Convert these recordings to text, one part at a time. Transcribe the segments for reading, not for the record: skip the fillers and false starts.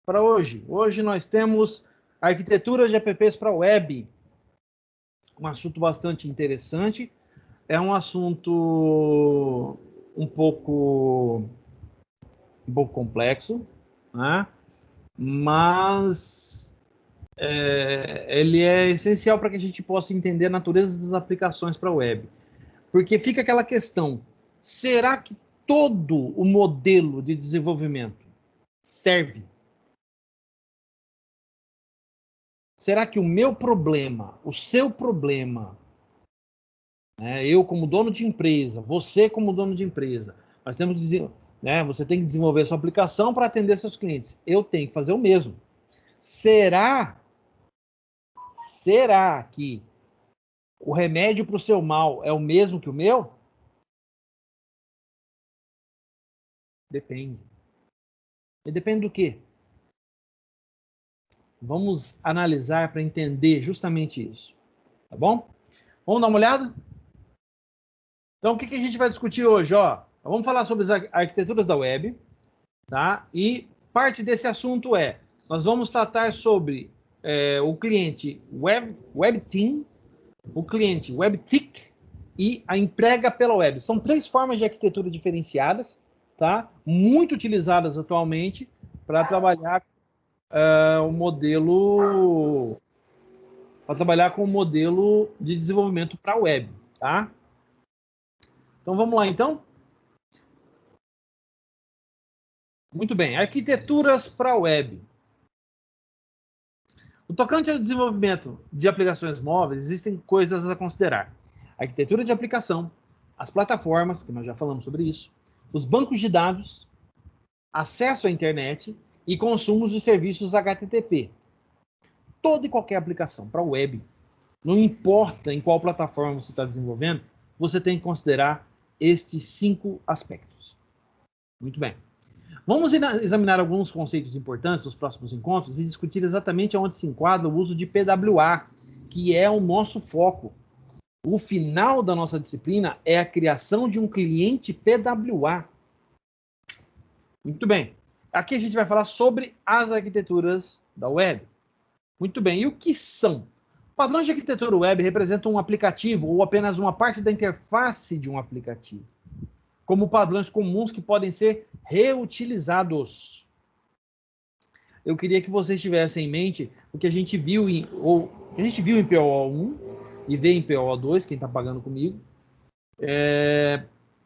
para hoje. Hoje nós temos arquitetura de apps para web. Um assunto bastante interessante. É um assunto um pouco complexo, né? Mas ele é essencial para que a gente possa entender a natureza das aplicações para a web. Porque fica aquela questão, será que todo o modelo de desenvolvimento serve? Será que o meu problema, o seu problema, né, eu como dono de empresa, você como dono de empresa, nós temos que, né, você tem que desenvolver sua aplicação para atender seus clientes. Eu tenho que fazer o mesmo. Será que o remédio para o seu mal é o mesmo que o meu? Depende. E depende do quê? Vamos analisar para entender justamente isso. Tá bom? Vamos dar uma olhada? Então, o que a gente vai discutir hoje? Ó, vamos falar sobre as arquiteturas da web, tá? E parte desse assunto nós vamos tratar sobre o cliente WebTeam, o cliente WebTick e a entrega pela web. São 3 formas de arquitetura diferenciadas, tá? Muito utilizadas atualmente para trabalhar o modelo, para trabalhar com o modelo de desenvolvimento para a web, tá? Então vamos lá, então. Muito bem, arquiteturas para a web. No tocante ao desenvolvimento de aplicações móveis, existem coisas a considerar. A arquitetura de aplicação, as plataformas, que nós já falamos sobre isso, os bancos de dados, acesso à internet e consumos de serviços HTTP. Toda e qualquer aplicação para a web, não importa em qual plataforma você está desenvolvendo, você tem que considerar estes 5 aspectos. Muito bem. Vamos examinar alguns conceitos importantes nos próximos encontros e discutir exatamente onde se enquadra o uso de PWA, que é o nosso foco. O final da nossa disciplina é a criação de um cliente PWA. Muito bem. Aqui a gente vai falar sobre as arquiteturas da web. Muito bem. E o que são? Padrões de arquitetura web representam um aplicativo ou apenas uma parte da interface de um aplicativo, como padrões comuns que podem ser reutilizados. Eu queria que vocês tivessem em mente o que a gente viu em PO1 e vê em PO2, quem está pagando comigo,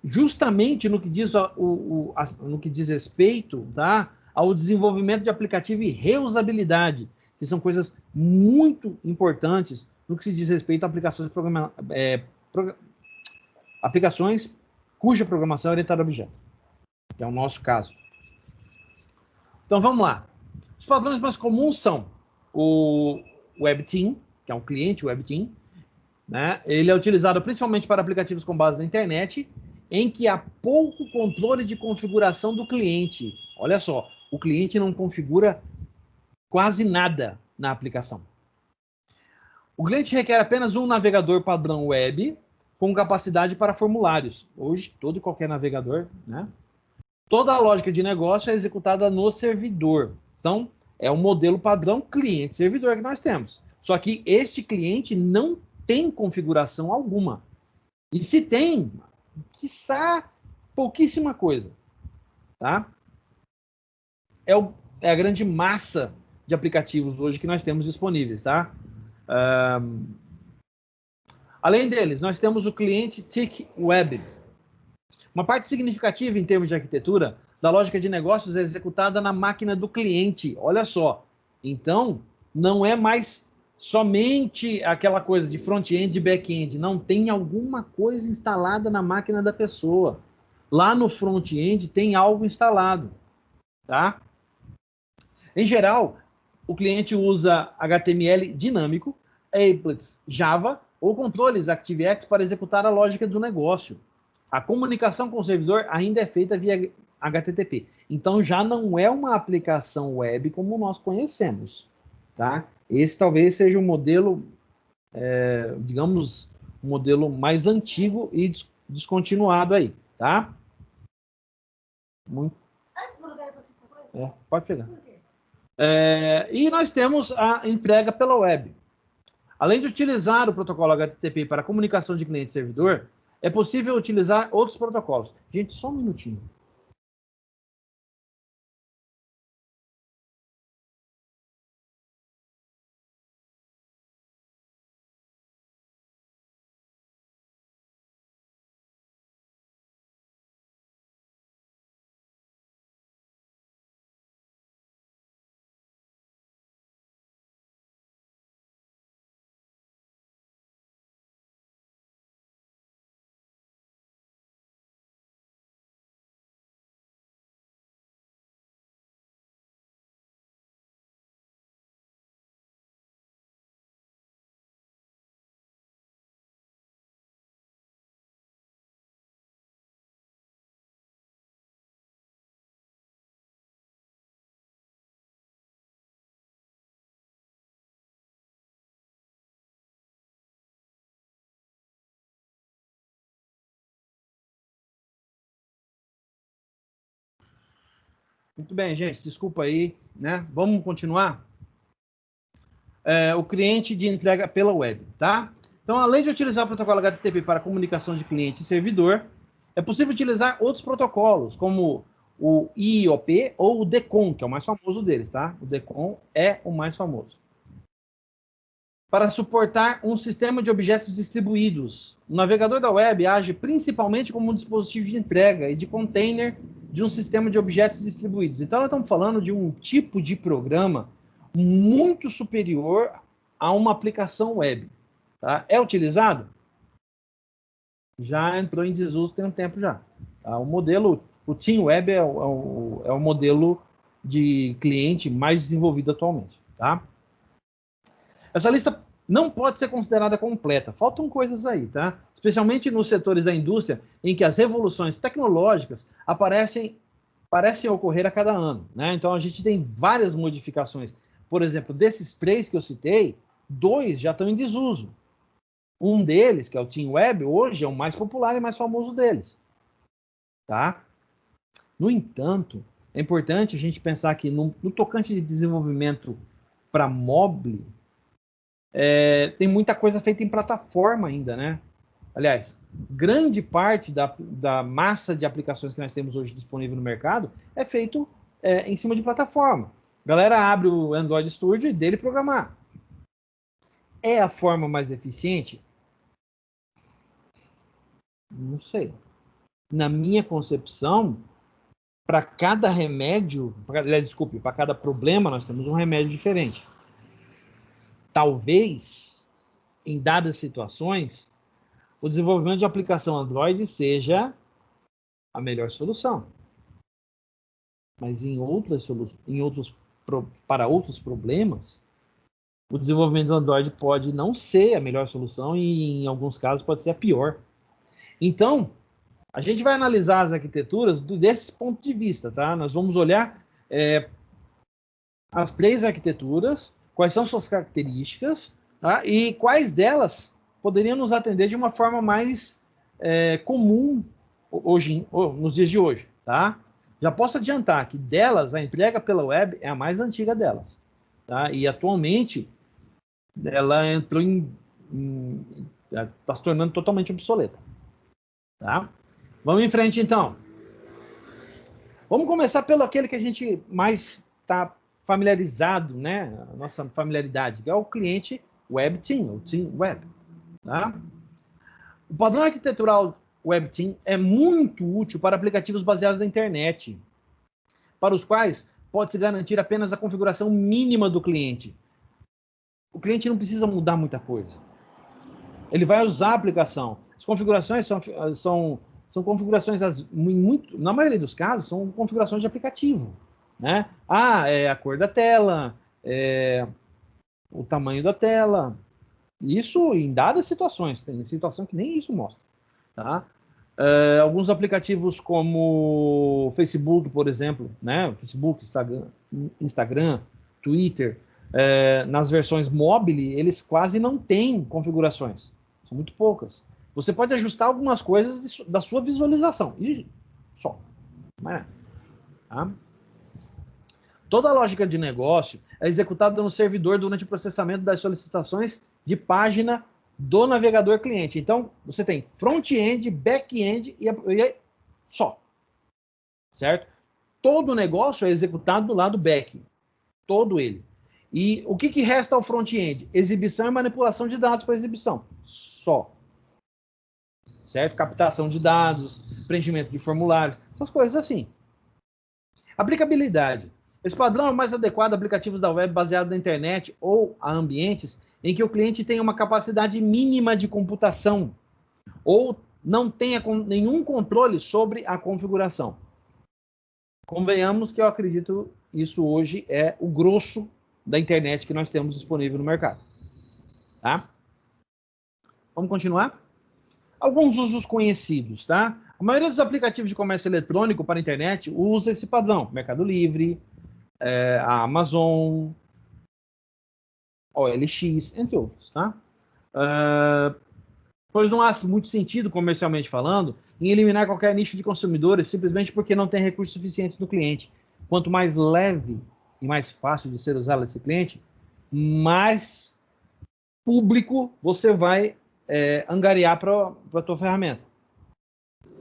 justamente no que diz, no que diz respeito, tá, ao desenvolvimento de aplicativo e reusabilidade, que são coisas muito importantes no que se diz respeito a aplicações cuja programação é orientada a objeto, que é o nosso caso. Então vamos lá. Os padrões mais comuns são o WebTeam, que é um cliente WebTeam, né? Ele é utilizado principalmente para aplicativos com base na internet, em que há pouco controle de configuração do cliente. Olha só, o cliente não configura quase nada na aplicação. O cliente requer apenas um navegador padrão web com capacidade para formulários. Hoje, todo e qualquer navegador, né? Toda a lógica de negócio é executada no servidor. Então, é o modelo padrão cliente-servidor que nós temos. Só que este cliente não tem configuração alguma. E se tem, quiçá pouquíssima coisa. Tá? É a grande massa de aplicativos hoje que nós temos disponíveis. Tá? Além deles, nós temos o cliente TIC Web. Uma parte significativa em termos de arquitetura da lógica de negócios é executada na máquina do cliente. Olha só. Então, não é mais somente aquela coisa de front-end e back-end. Não, tem alguma coisa instalada na máquina da pessoa. Lá no front-end tem algo instalado. Tá? Em geral, o cliente usa HTML dinâmico, applets Java ou controles ActiveX para executar a lógica do negócio. A comunicação com o servidor ainda é feita via HTTP. Então, já não é uma aplicação web como nós conhecemos. Tá? Esse talvez seja um modelo, digamos, um modelo mais antigo e descontinuado aí. Tá? Muito... pode pegar. E nós temos a entrega pela web. Além de utilizar o protocolo HTTP para comunicação de cliente e servidor, é possível utilizar outros protocolos. Gente, só um minutinho. Muito bem, gente, desculpa aí, né? Vamos continuar? O cliente de entrega pela web, tá? Então, além de utilizar o protocolo HTTP para comunicação de cliente e servidor, é possível utilizar outros protocolos, como o IOP ou o DECOM, que é o mais famoso deles, tá? O DECOM é o mais famoso. Para suportar um sistema de objetos distribuídos. O navegador da web age principalmente como um dispositivo de entrega e de container de um sistema de objetos distribuídos. Então, nós estamos falando de um tipo de programa muito superior a uma aplicação web. Tá? É utilizado? Já entrou em desuso tem um tempo já. Tá? O modelo, o TeamWeb é o modelo de cliente mais desenvolvido atualmente. Tá? Essa lista não pode ser considerada completa. Faltam coisas aí, tá? Especialmente nos setores da indústria em que as revoluções tecnológicas parecem ocorrer a cada ano, né? Então a gente tem várias modificações. Por exemplo, desses 3 que eu citei, 2 já estão em desuso. Um deles, que é o TeamWeb, hoje é o mais popular e mais famoso deles, tá? No entanto, é importante a gente pensar que no tocante de desenvolvimento para mobile, tem muita coisa feita em plataforma ainda, né? Aliás, grande parte da massa de aplicações que nós temos hoje disponível no mercado é feito em cima de plataforma. A galera abre o Android Studio e dele programar. É a forma mais eficiente? Não sei. Na minha concepção, para cada remédio, para cada problema, nós temos um remédio diferente. Talvez, em dadas situações, o desenvolvimento de aplicação Android seja a melhor solução. Mas para outros problemas, o desenvolvimento do Android pode não ser a melhor solução e, em alguns casos, pode ser a pior. Então, a gente vai analisar as arquiteturas desse ponto de vista, tá? Nós vamos olhar as 3 arquiteturas, quais são suas características, tá? E quais delas poderiam nos atender de uma forma mais comum nos dias de hoje, tá? Já posso adiantar que delas, a entrega pela web é a mais antiga delas, tá? E atualmente ela entrou está se tornando totalmente obsoleta, tá? Vamos em frente então. Vamos começar pelo aquele que a gente mais está familiarizado, né? A nossa familiaridade, que é o cliente WebTeam, o TeamWeb, tá? O padrão arquitetural WebTeam é muito útil para aplicativos baseados na internet, para os quais pode-se garantir apenas a configuração mínima do cliente. O cliente não precisa mudar muita coisa. Ele vai usar a aplicação. As configurações são configurações, na maioria dos casos, são configurações de aplicativo. Né? É a cor da tela, o tamanho da tela. Isso em dadas situações. Tem situação que nem isso mostra. Tá? Alguns aplicativos como Facebook, por exemplo, né? Facebook, Instagram, Twitter, nas versões mobile, eles quase não têm configurações. São muito poucas. Você pode ajustar algumas coisas da sua visualização. E só. Tá? Toda a lógica de negócio é executada no servidor durante o processamento das solicitações de página do navegador cliente. Então, você tem front-end, back-end e só. Certo? Todo o negócio é executado do lado back. Todo ele. E o que resta ao front-end? Exibição e manipulação de dados para exibição. Só. Certo? Captação de dados, preenchimento de formulários, essas coisas assim. Aplicabilidade. Esse padrão é o mais adequado a aplicativos da web baseados na internet ou a ambientes em que o cliente tenha uma capacidade mínima de computação ou não tenha nenhum controle sobre a configuração. Convenhamos que eu acredito isso hoje é o grosso da internet que nós temos disponível no mercado. Tá? Vamos continuar? Alguns usos conhecidos, tá? A maioria dos aplicativos de comércio eletrônico para a internet usa esse padrão. Mercado Livre, a Amazon, OLX, entre outros, tá? Pois não há muito sentido, comercialmente falando, em eliminar qualquer nicho de consumidores simplesmente porque não tem recursos suficientes no cliente. Quanto mais leve e mais fácil de ser usado esse cliente, mais público você vai angariar para a tua ferramenta.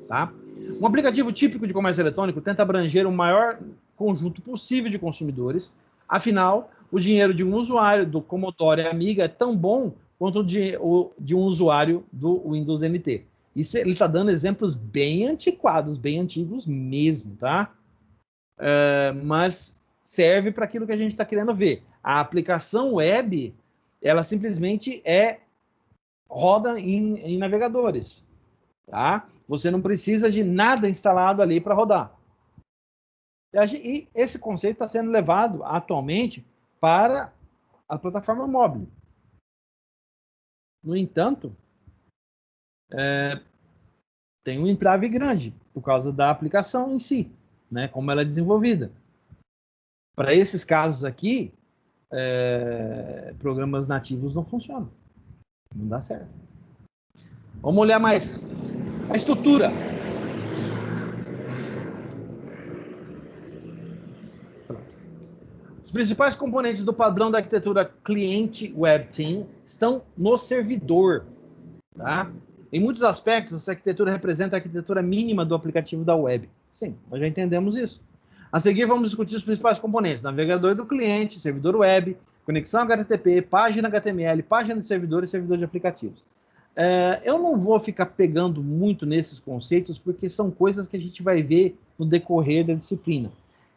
Tá? Um aplicativo típico de comércio eletrônico tenta abranger o maior conjunto possível de consumidores. Afinal, o dinheiro de um usuário do Commodore Amiga é tão bom quanto o de um usuário do Windows NT. Isso ele está dando exemplos bem antiquados, bem antigos mesmo, tá? Mas serve para aquilo que a gente está querendo ver. A aplicação web, ela simplesmente roda em navegadores, tá? Você não precisa de nada instalado ali para rodar. E esse conceito está sendo levado atualmente para a plataforma móvel. No entanto, tem um entrave grande por causa da aplicação em si, né, como ela é desenvolvida. Para esses casos aqui, programas nativos não funcionam. Não dá certo. Vamos olhar mais a estrutura. Os principais componentes do padrão da arquitetura cliente Web Team estão no servidor. Tá? Em muitos aspectos, essa arquitetura representa a arquitetura mínima do aplicativo da web. Sim, nós já entendemos isso. A seguir, vamos discutir os principais componentes: navegador do cliente, servidor web, conexão HTTP, página HTML, página de servidor e servidor de aplicativos. Eu não vou ficar pegando muito nesses conceitos, porque são coisas que a gente vai ver no decorrer da disciplina.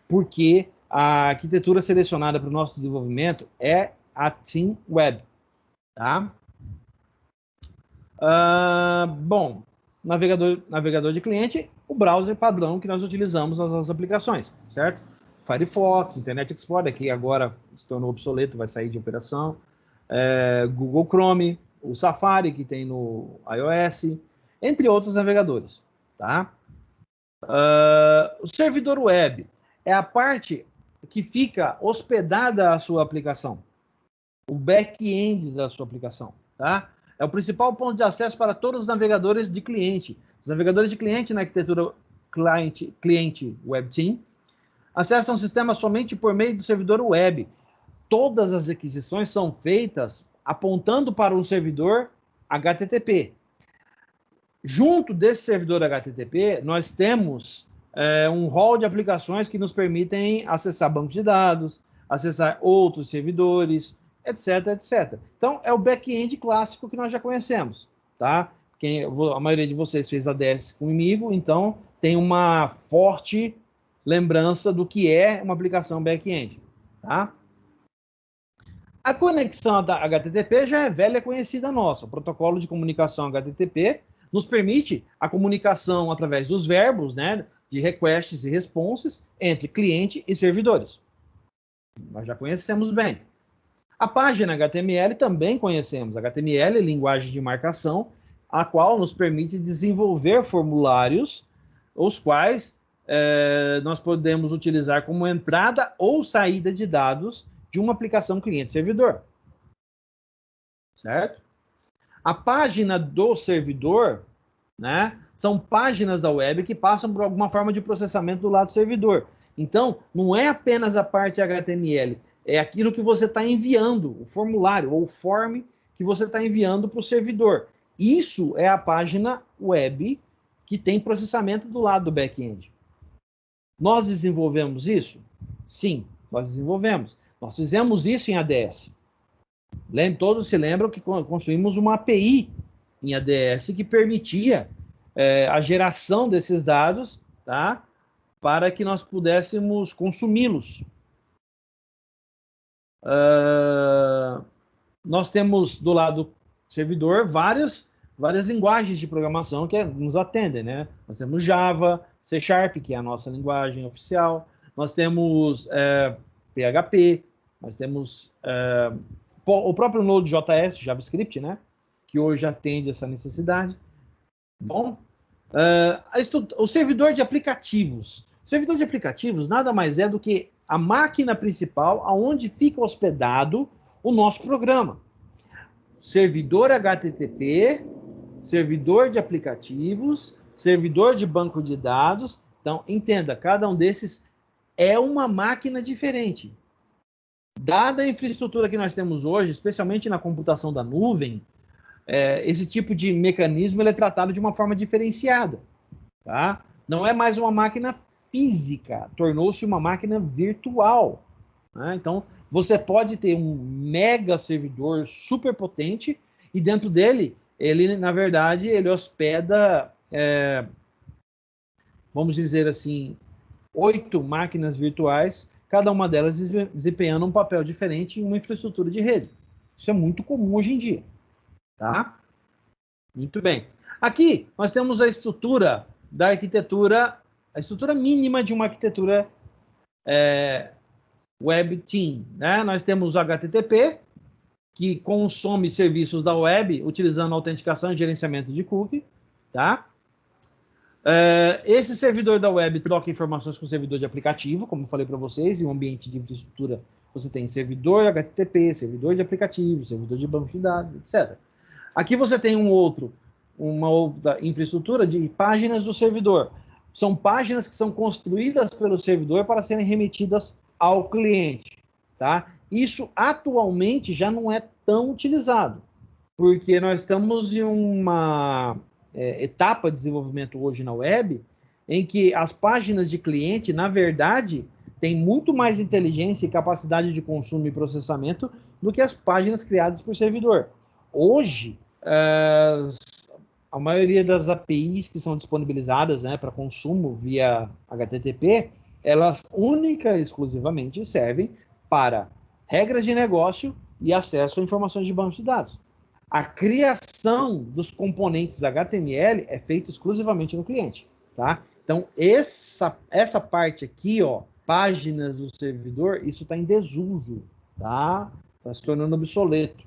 Porque a arquitetura selecionada para o nosso desenvolvimento é a Team Web. Tá? Bom, navegador de cliente, o browser padrão que nós utilizamos nas nossas aplicações, certo? Firefox, Internet Explorer, que agora se tornou obsoleto, vai sair de operação. Google Chrome, o Safari, que tem no iOS, entre outros navegadores. Tá? O servidor web é a parte que fica hospedada a sua aplicação, o back-end da sua aplicação. Tá? É o principal ponto de acesso para todos os navegadores de cliente. Os navegadores de cliente na arquitetura cliente Web Team acessam o sistema somente por meio do servidor web. Todas as aquisições são feitas apontando para um servidor HTTP. Junto desse servidor HTTP, nós temos um hall de aplicações que nos permitem acessar bancos de dados, acessar outros servidores, etc, etc. Então, é o back-end clássico que nós já conhecemos, tá? A maioria de vocês fez ADS comigo, então tem uma forte lembrança do que é uma aplicação back-end, tá? A conexão da HTTP já é velha conhecida nossa. O protocolo de comunicação HTTP nos permite a comunicação através dos verbos, né, de requests e responses entre cliente e servidores. Nós já conhecemos bem. A página HTML também conhecemos. HTML é linguagem de marcação, a qual nos permite desenvolver formulários, os quais nós podemos utilizar como entrada ou saída de dados de uma aplicação cliente-servidor. Certo? A página do servidor, né, são páginas da web que passam por alguma forma de processamento do lado do servidor. Então, não é apenas a parte HTML, é aquilo que você está enviando, o formulário ou o form que você está enviando para o servidor. Isso é a página web que tem processamento do lado do back-end. Nós desenvolvemos isso? Sim, nós desenvolvemos. Nós fizemos isso em ADS. Todos se lembram que construímos uma API em ADS que permitia a geração desses dados, tá? Para que nós pudéssemos consumi-los. Nós temos do lado servidor várias linguagens de programação que nos atendem, né? Nós temos Java, C Sharp, que é a nossa linguagem oficial, nós temos PHP, nós temos o próprio Node.js, JavaScript, né? Que hoje atende essa necessidade. Bom, o servidor de aplicativos. O servidor de aplicativos nada mais é do que a máquina principal aonde fica hospedado o nosso programa. Servidor HTTP, servidor de aplicativos, servidor de banco de dados. Então, entenda, cada um desses é uma máquina diferente. Dada a infraestrutura que nós temos hoje, especialmente na computação da nuvem, esse tipo de mecanismo ele é tratado de uma forma diferenciada. Tá? Não é mais uma máquina física, tornou-se uma máquina virtual. Né? Então, você pode ter um mega servidor super potente e dentro dele, ele, na verdade, ele hospeda, vamos dizer assim, 8 máquinas virtuais, cada uma delas desempenhando um papel diferente em uma infraestrutura de rede. Isso é muito comum hoje em dia. Tá? Muito bem. Aqui, nós temos a estrutura da arquitetura, a estrutura mínima de uma arquitetura Web Team. Né? Nós temos o HTTP, que consome serviços da web, utilizando autenticação e gerenciamento de cookie. Tá? Esse servidor da web troca informações com o servidor de aplicativo, como eu falei para vocês, em um ambiente de infraestrutura, você tem servidor HTTP, servidor de aplicativo, servidor de banco de dados, etc. Aqui você tem uma outra infraestrutura de páginas do servidor. São páginas que são construídas pelo servidor para serem remetidas ao cliente. Tá? Isso atualmente já não é tão utilizado, porque nós estamos em uma etapa de desenvolvimento hoje na web, em que as páginas de cliente, na verdade, têm muito mais inteligência e capacidade de consumo e processamento do que as páginas criadas por servidor. Hoje, a maioria das APIs que são disponibilizadas, né, para consumo via HTTP, elas única e exclusivamente servem para regras de negócio e acesso a informações de banco de dados. A criação dos componentes HTML é feita exclusivamente no cliente. Tá? Então, essa parte aqui, ó, páginas do servidor, isso está em desuso. Tá? Está se tornando obsoleto.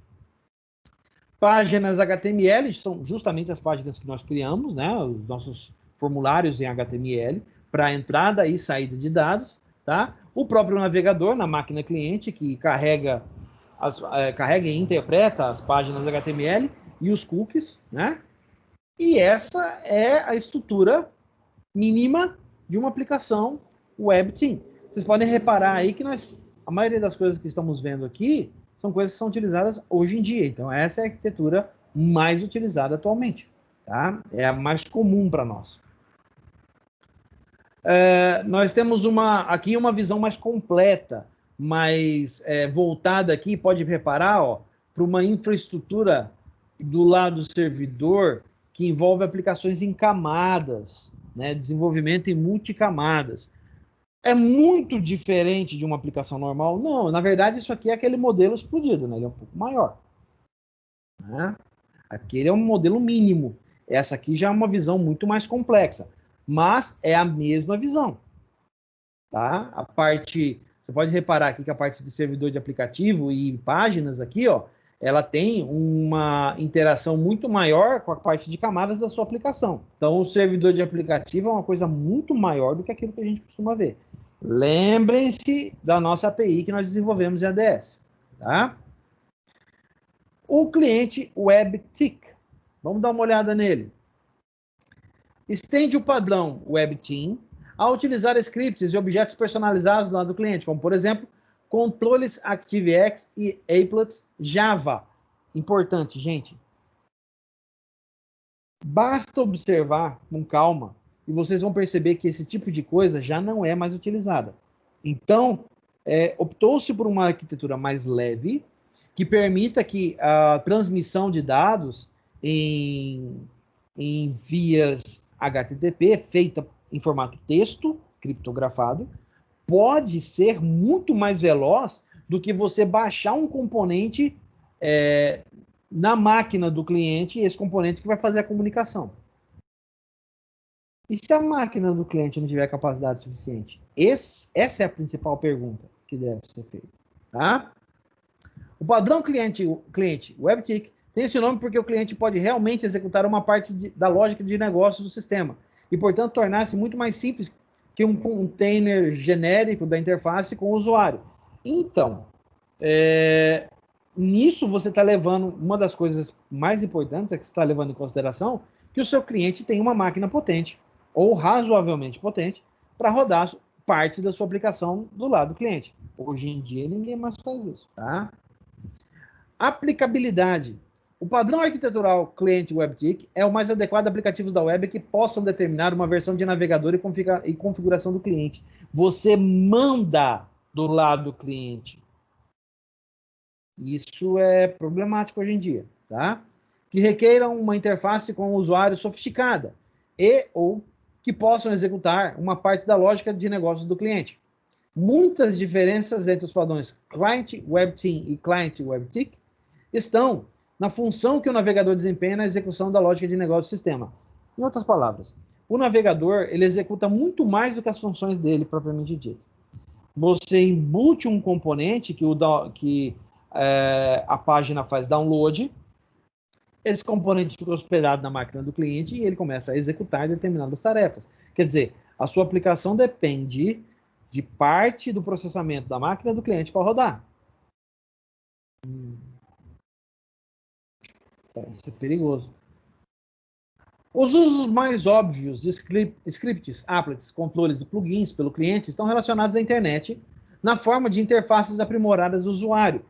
Páginas HTML são justamente as páginas que nós criamos, né? Os nossos formulários em HTML, para entrada e saída de dados. Tá? O próprio navegador na máquina cliente, que carrega e interpreta as páginas HTML e os cookies. Né? E essa é a estrutura mínima de uma aplicação Web Team. Vocês podem reparar aí que a maioria das coisas que estamos vendo aqui são coisas que são utilizadas hoje em dia. Então, essa é a arquitetura mais utilizada atualmente. Tá? É a mais comum para nós. Nós temos aqui uma visão mais completa, mais voltada aqui, pode reparar, para uma infraestrutura do lado do servidor que envolve aplicações em camadas, né? Desenvolvimento em multicamadas. É muito diferente de uma aplicação normal? Não, na verdade, isso aqui é aquele modelo explodido, né? Ele é um pouco maior. Né? Aquele é um modelo mínimo. Essa aqui já é uma visão muito mais complexa, mas é a mesma visão. Tá? A parte, você pode reparar aqui que a parte de servidor de aplicativo e páginas aqui, ó, ela tem uma interação muito maior com a parte de camadas da sua aplicação. Então, o servidor de aplicativo é uma coisa muito maior do que aquilo que a gente costuma ver. Lembrem-se da nossa API que nós desenvolvemos em ADS. Tá? O cliente WebTick. Vamos dar uma olhada nele. Estende o padrão WebTeam a utilizar scripts e objetos personalizados do lado do cliente, como, por exemplo, controles ActiveX e Applets Java. Importante, gente. Basta observar com calma e vocês vão perceber que esse tipo de coisa já não é mais utilizada. Então, optou-se por uma arquitetura mais leve, que permita que a transmissão de dados em vias HTTP, feita em formato texto, criptografado, pode ser muito mais veloz do que você baixar um componente na máquina do cliente, esse componente que vai fazer a comunicação. E se a máquina do cliente não tiver capacidade suficiente? Essa é a principal pergunta que deve ser feita. Tá? O padrão cliente WebTick tem esse nome porque o cliente pode realmente executar uma parte da lógica de negócio do sistema e, portanto, tornar-se muito mais simples que um container genérico da interface com o usuário. Então, nisso você está levando, uma das coisas mais importantes é que você está levando em consideração que o seu cliente tem uma máquina potente, ou razoavelmente potente, para rodar parte da sua aplicação do lado do cliente. Hoje em dia, ninguém mais faz isso. Tá? Aplicabilidade. O padrão arquitetural cliente WebTick é o mais adequado a aplicativos da web que possam determinar uma versão de navegador e configuração do cliente. Você manda do lado do cliente. Isso é problemático hoje em dia, tá? Que requeiram uma interface com o usuário sofisticada ou que possam executar uma parte da lógica de negócios do cliente. Muitas diferenças entre os padrões Client WebTeam e Client WebTick estão na função que o navegador desempenha na execução da lógica de negócio do sistema. Em outras palavras, o navegador ele executa muito mais do que as funções dele propriamente dito. Você embute um componente que a página faz download, esse componente fica hospedado na máquina do cliente e ele começa a executar determinadas tarefas. Quer dizer, a sua aplicação depende de parte do processamento da máquina do cliente para rodar. Isso é perigoso. Os usos mais óbvios de scripts, applets, controles e plugins pelo cliente estão relacionados à internet na forma de interfaces aprimoradas do usuário.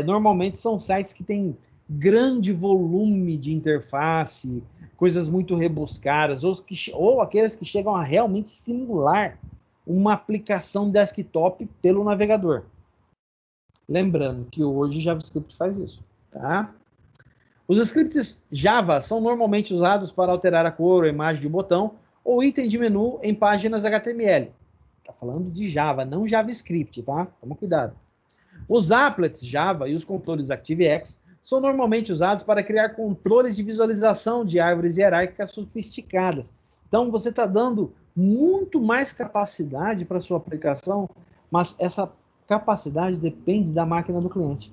Normalmente são sites que têm grande volume de interface, coisas muito rebuscadas, ou aqueles que chegam a realmente simular uma aplicação desktop pelo navegador. Lembrando que hoje JavaScript faz isso. Tá? Os scripts Java são normalmente usados para alterar a cor ou a imagem de um botão ou item de menu em páginas HTML. Está falando de Java, não JavaScript, tá? Toma cuidado. Os applets Java e os controles ActiveX são normalmente usados para criar controles de visualização de árvores hierárquicas sofisticadas. Então, você está dando muito mais capacidade para a sua aplicação, mas essa capacidade depende da máquina do cliente.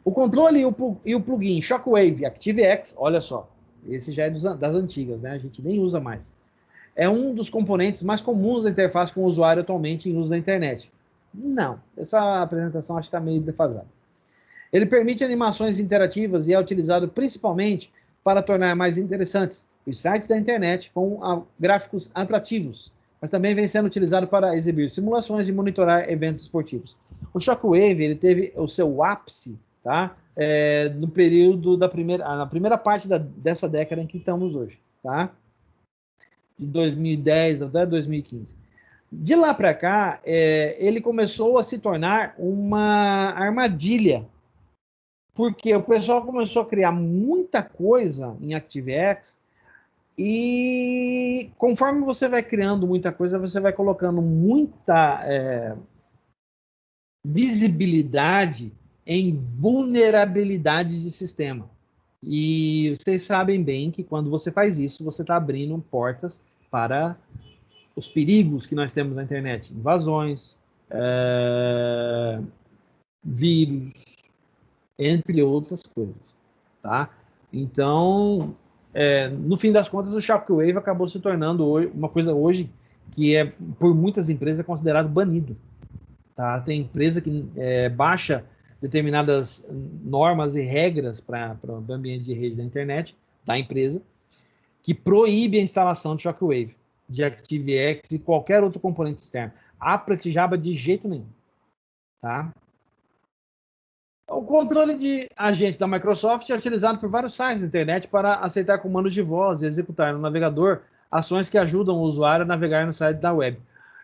O controle e o plugin Shockwave ActiveX, olha só, esse já é das antigas, né? A gente nem usa mais. É um dos componentes mais comuns da interface com o usuário atualmente em uso da internet. Não, essa apresentação acho que está meio defasada. Ele permite animações interativas e é utilizado principalmente para tornar mais interessantes os sites da internet com gráficos atrativos, mas também vem sendo utilizado para exibir simulações e monitorar eventos esportivos. O Shockwave ele teve o seu ápice, tá? No período na primeira parte dessa década em que estamos hoje, tá? De 2010 até 2015. De lá para cá, ele começou a se tornar uma armadilha, porque o pessoal começou a criar muita coisa em ActiveX e conforme você vai criando muita coisa, você vai colocando muita visibilidade em vulnerabilidades de sistema. E vocês sabem bem que quando você faz isso, você está abrindo portas para os perigos que nós temos na internet. Invasões, vírus, entre outras coisas. Tá? Então, no fim das contas, o Shockwave acabou se tornando uma coisa hoje que por muitas empresas, é considerado banido. Tá? Tem empresa que baixa determinadas normas e regras para o ambiente de rede da internet, da empresa, que proíbe a instalação de Shockwave. de ActiveX e qualquer outro componente externo. Applet Java de jeito nenhum. Tá? O controle de agente da Microsoft é utilizado por vários sites da internet para aceitar comandos de voz e executar no navegador ações que ajudam o usuário a navegar no site da web.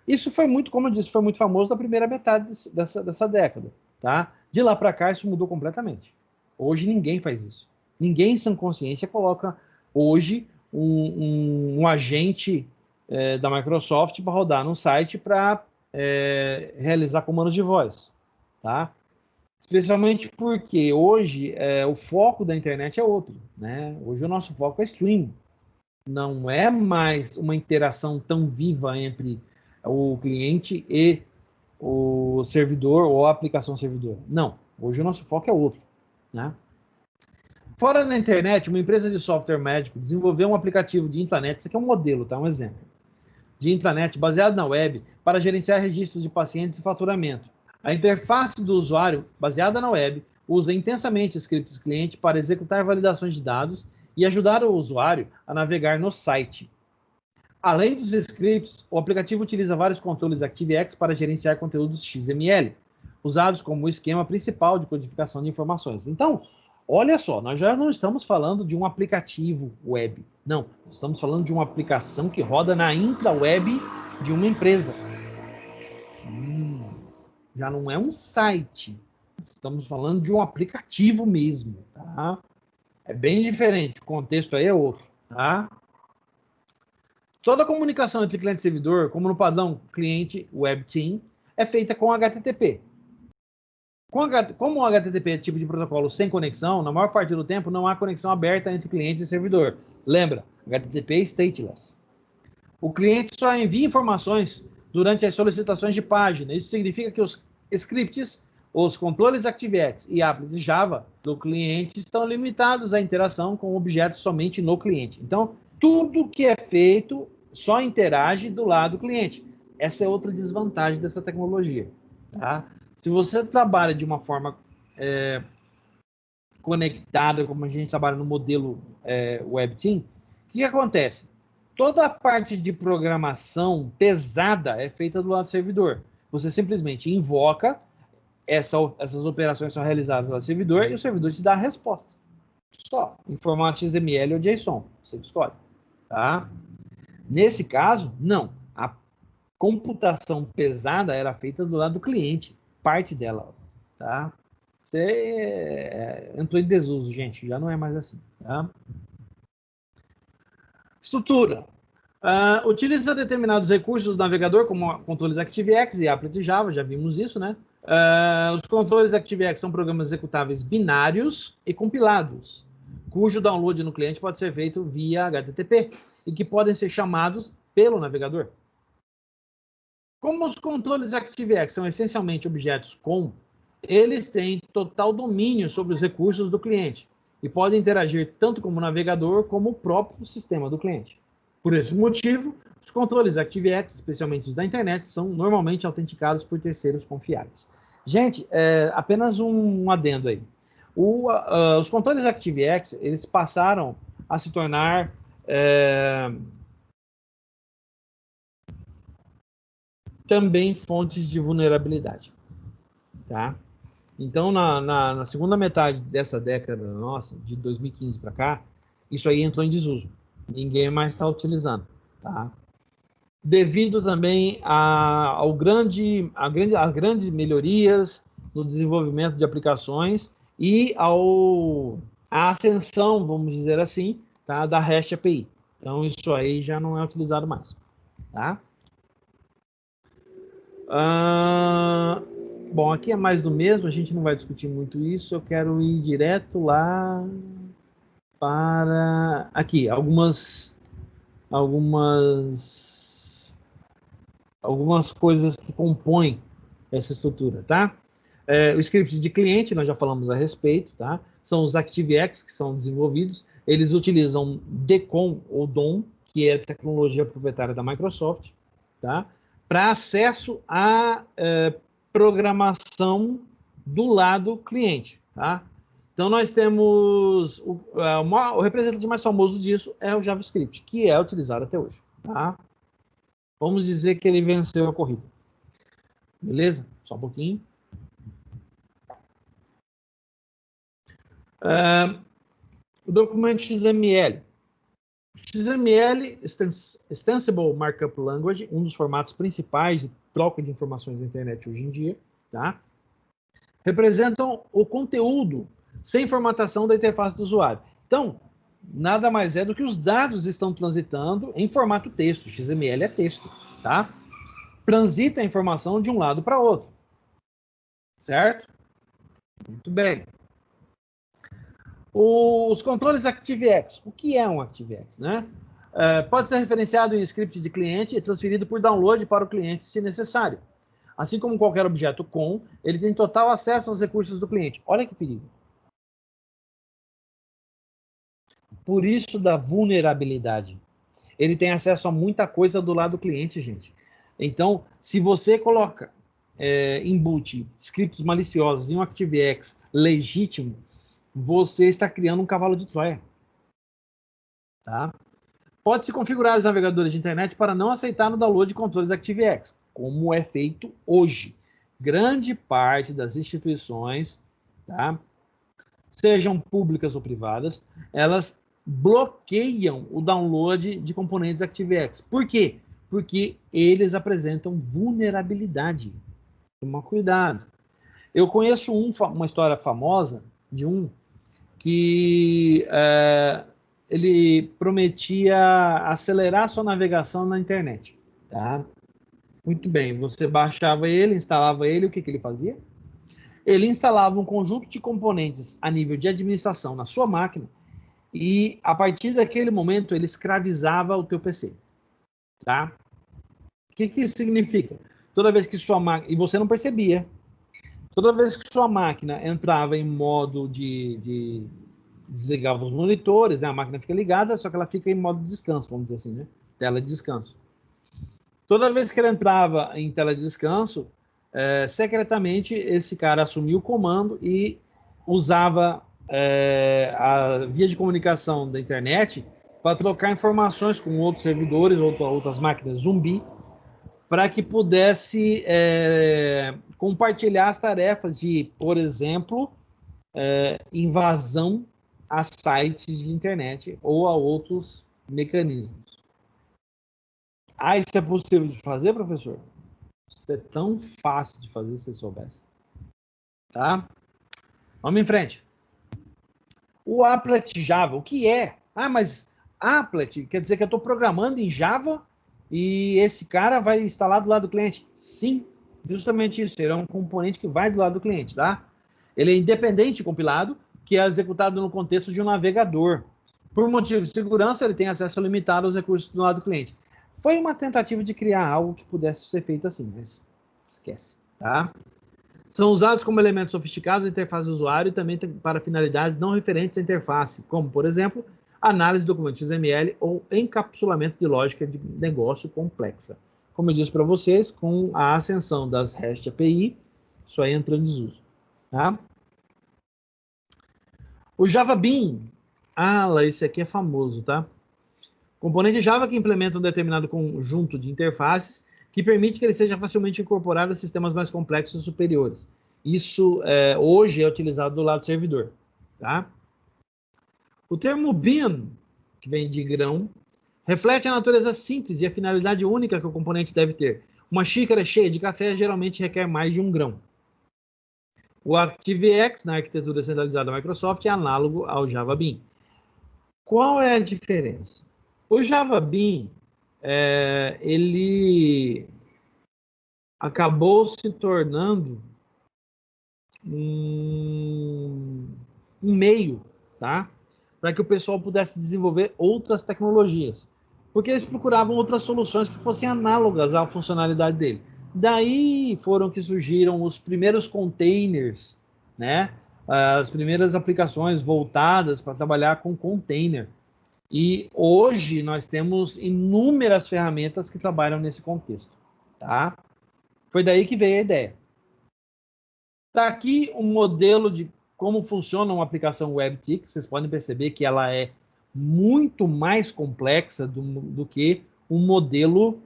Isso foi muito, como eu disse, foi muito famoso na primeira metade dessa década. Tá? De lá para cá, isso mudou completamente. Hoje ninguém faz isso. Ninguém em sã consciência coloca hoje um agente da Microsoft para rodar no site para realizar comandos de voz. Tá? Especialmente porque hoje o foco da internet é outro. Né? Hoje o nosso foco é streaming. Não é mais uma interação tão viva entre o cliente e o servidor ou a aplicação servidor. Não. Hoje o nosso foco é outro. Né? Fora da internet, uma empresa de software médico desenvolveu um aplicativo de intranet, isso aqui é um modelo, tá? Um exemplo, de intranet baseado na web para gerenciar registros de pacientes e faturamento. A interface do usuário, baseada na web, usa intensamente scripts cliente para executar validações de dados e ajudar o usuário a navegar no site. Além dos scripts, o aplicativo utiliza vários controles ActiveX para gerenciar conteúdos XML, usados como o esquema principal de codificação de informações. Então, olha só, nós já não estamos falando de um aplicativo web. Não, estamos falando de uma aplicação que roda na intraweb de uma empresa. Já não é um site. Estamos falando de um aplicativo mesmo. Tá? É bem diferente, o contexto aí é outro. Tá? Toda a comunicação entre cliente e servidor, como no padrão cliente web team, é feita com HTTP. Como o HTTP é tipo de protocolo sem conexão, na maior parte do tempo não há conexão aberta entre cliente e servidor. Lembra, HTTP é stateless. O cliente só envia informações durante as solicitações de página. Isso significa que os scripts, os controles ActiveX e Applet Java do cliente estão limitados à interação com objetos somente no cliente. Então, tudo que é feito só interage do lado do cliente. Essa é outra desvantagem dessa tecnologia. Tá? Se você trabalha de uma forma conectada, como a gente trabalha no modelo WebTeam, o que acontece? Toda a parte de programação pesada é feita do lado do servidor. Você simplesmente invoca, essas operações são realizadas pelo servidor e o servidor te dá a resposta. Só, em formato XML ou JSON, você escolhe. Tá? Nesse caso, não. A computação pesada era feita do lado do cliente, parte dela. Tá? Você entrou em desuso, gente, já não é mais assim. Tá? Estrutura. Utiliza determinados recursos do navegador, como controles ActiveX e Applet Java, já vimos isso, né? Os controles ActiveX são programas executáveis binários e compilados, cujo download no cliente pode ser feito via HTTP e que podem ser chamados pelo navegador. Como os controles ActiveX são essencialmente objetos com, eles têm total domínio sobre os recursos do cliente e podem interagir tanto como o navegador como o próprio sistema do cliente. Por esse motivo, os controles ActiveX, especialmente os da internet, são normalmente autenticados por terceiros confiáveis. Gente, apenas um adendo aí. Os controles ActiveX, eles passaram a se tornar também fontes de vulnerabilidade. Tá? Então, na segunda metade dessa década nossa, de 2015 para cá, isso aí entrou em desuso. Ninguém mais está utilizando. Tá? Devido também às grandes melhorias no desenvolvimento de aplicações e à ascensão, vamos dizer assim, tá, da REST API. Então, isso aí já não é utilizado mais. Tá? Bom, aqui é mais do mesmo, a gente não vai discutir muito isso, eu quero ir direto lá para... Aqui, algumas coisas que compõem essa estrutura, tá? O script de cliente, nós já falamos a respeito, tá? São os ActiveX que são desenvolvidos, eles utilizam DCOM ou DOM, que é a tecnologia proprietária da Microsoft, tá? Para acesso à programação do lado cliente, tá? Então, nós temos o representante mais famoso disso é o JavaScript, que é utilizado até hoje, tá? Vamos dizer que ele venceu a corrida. Beleza? Só um pouquinho. O documento XML. XML, Extensible Markup Language, um dos formatos principais de troca de informações na internet hoje em dia, tá? Representam o conteúdo sem formatação da interface do usuário. Então, nada mais é do que os dados estão transitando em formato texto. XML é texto, tá? Transita a informação de um lado para outro. Certo? Muito bem. Os controles ActiveX. O que é um ActiveX, né? Pode ser referenciado em script de cliente e transferido por download para o cliente, se necessário. Assim como qualquer objeto com, ele tem total acesso aos recursos do cliente. Olha que perigo. Por isso da vulnerabilidade. Ele tem acesso a muita coisa do lado do cliente, gente. Então, se você coloca em boot scripts maliciosos em um ActiveX legítimo, você está criando um cavalo de Troia. Tá? Pode-se configurar os navegadores de internet para não aceitar o download de controles ActiveX, como é feito hoje. Grande parte das instituições, tá? Sejam públicas ou privadas, elas bloqueiam o download de componentes ActiveX. Por quê? Porque eles apresentam vulnerabilidade. Toma cuidado. Eu conheço uma história famosa de um que ele prometia acelerar sua navegação na internet. Tá? Muito bem, você baixava ele, instalava ele, o que ele fazia? Ele instalava um conjunto de componentes a nível de administração na sua máquina e, a partir daquele momento, ele escravizava o teu PC. Tá? O que isso significa? Toda vez que sua máquina... E você não percebia. Toda vez que sua máquina entrava em modo de desligava os monitores, né? A máquina fica ligada, só que ela fica em modo de descanso, vamos dizer assim, né? Tela de descanso. Toda vez que ele entrava em tela de descanso, secretamente esse cara assumia o comando e usava a via de comunicação da internet para trocar informações com outros servidores, outras máquinas zumbi, para que pudesse compartilhar as tarefas de, por exemplo, invasão a sites de internet ou a outros mecanismos. Isso é possível de fazer, professor? Isso é tão fácil de fazer se você soubesse. Tá? Vamos em frente. O applet Java, o que é? Mas applet quer dizer que eu estou programando em Java e esse cara vai instalar do lado do cliente? Sim, justamente isso. Ele é um componente que vai do lado do cliente, tá? Ele é independente compilado, que é executado no contexto de um navegador. Por motivo de segurança, ele tem acesso limitado aos recursos do lado do cliente. Foi uma tentativa de criar algo que pudesse ser feito assim, mas esquece, tá? São usados como elementos sofisticados da interface do usuário e também para finalidades não referentes à interface, como, por exemplo, análise de documentos XML ou encapsulamento de lógica de negócio complexa. Como eu disse para vocês, com a ascensão das REST API, isso aí entrou em desuso. Tá? O Java Bean. Esse aqui é famoso, tá? Componente Java que implementa um determinado conjunto de interfaces que permite que ele seja facilmente incorporado a sistemas mais complexos e superiores. Isso hoje é utilizado do lado do servidor. Tá? O termo bean, que vem de grão, reflete a natureza simples e a finalidade única que o componente deve ter. Uma xícara cheia de café geralmente requer mais de um grão. O ActiveX, na arquitetura centralizada da Microsoft, é análogo ao Java Bean. Qual é a diferença? O Java Bean, ele acabou se tornando um meio, tá? Para que o pessoal pudesse desenvolver outras tecnologias. Porque eles procuravam outras soluções que fossem análogas à funcionalidade dele. Daí foram que surgiram os primeiros containers, né? As primeiras aplicações voltadas para trabalhar com container. E hoje nós temos inúmeras ferramentas que trabalham nesse contexto, tá? Foi daí que veio a ideia. Está aqui um modelo de como funciona uma aplicação WebTIC. Vocês podem perceber que ela é muito mais complexa do que um modelo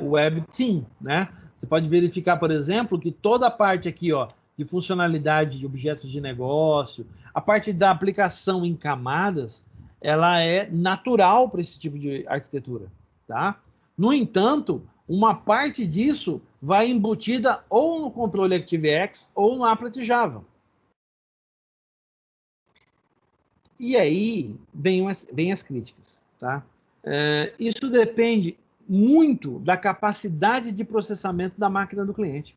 Web Team, né? Você pode verificar, por exemplo, que toda a parte aqui, ó, de funcionalidade de objetos de negócio, a parte da aplicação em camadas, ela é natural para esse tipo de arquitetura, tá? No entanto, uma parte disso vai embutida ou no controle ActiveX ou no Applet Java. E aí vem as críticas, tá? Isso depende muito da capacidade de processamento da máquina do cliente.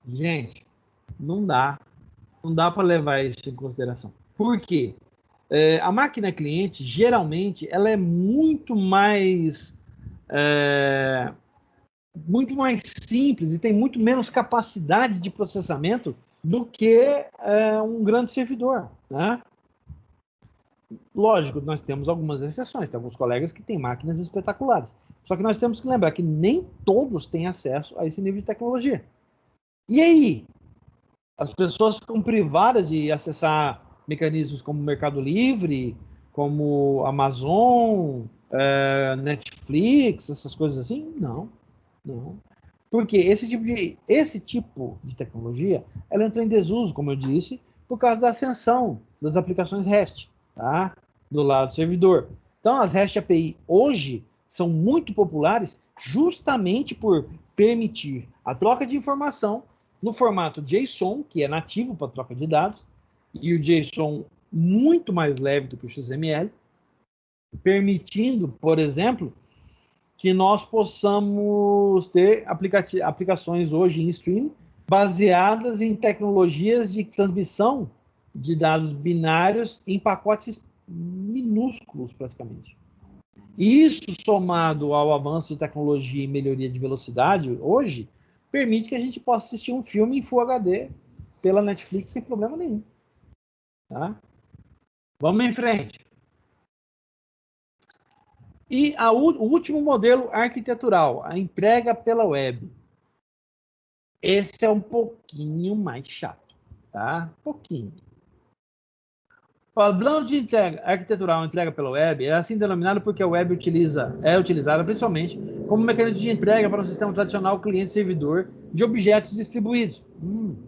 Gente, não dá para levar isso em consideração. Por quê? A máquina cliente, geralmente, ela é muito mais simples e tem muito menos capacidade de processamento do que um grande servidor, né? Lógico, nós temos algumas exceções, tem alguns colegas que têm máquinas espetaculares. Só que nós temos que lembrar que nem todos têm acesso a esse nível de tecnologia. E aí? As pessoas ficam privadas de acessar mecanismos como Mercado Livre, como Amazon, Netflix, essas coisas assim? Não. Porque esse tipo de tecnologia, ela entra em desuso, como eu disse, por causa da ascensão das aplicações REST, tá? Do lado do servidor. Então, as REST API hoje são muito populares justamente por permitir a troca de informação no formato JSON, que é nativo para troca de dados, e o JSON muito mais leve do que o XML, permitindo, por exemplo, que nós possamos ter aplicações hoje em stream baseadas em tecnologias de transmissão de dados binários em pacotes minúsculos, praticamente. Isso, somado ao avanço de tecnologia e melhoria de velocidade, hoje, permite que a gente possa assistir um filme em Full HD pela Netflix sem problema nenhum. Tá? Vamos em frente. E o último modelo arquitetural, a entrega pela web. Esse é um pouquinho mais chato, tá? Pouquinho. Padrão de entrega arquitetural entrega pela web é assim denominado porque a web é utilizada principalmente como mecanismo de entrega para um sistema tradicional cliente-servidor de objetos distribuídos.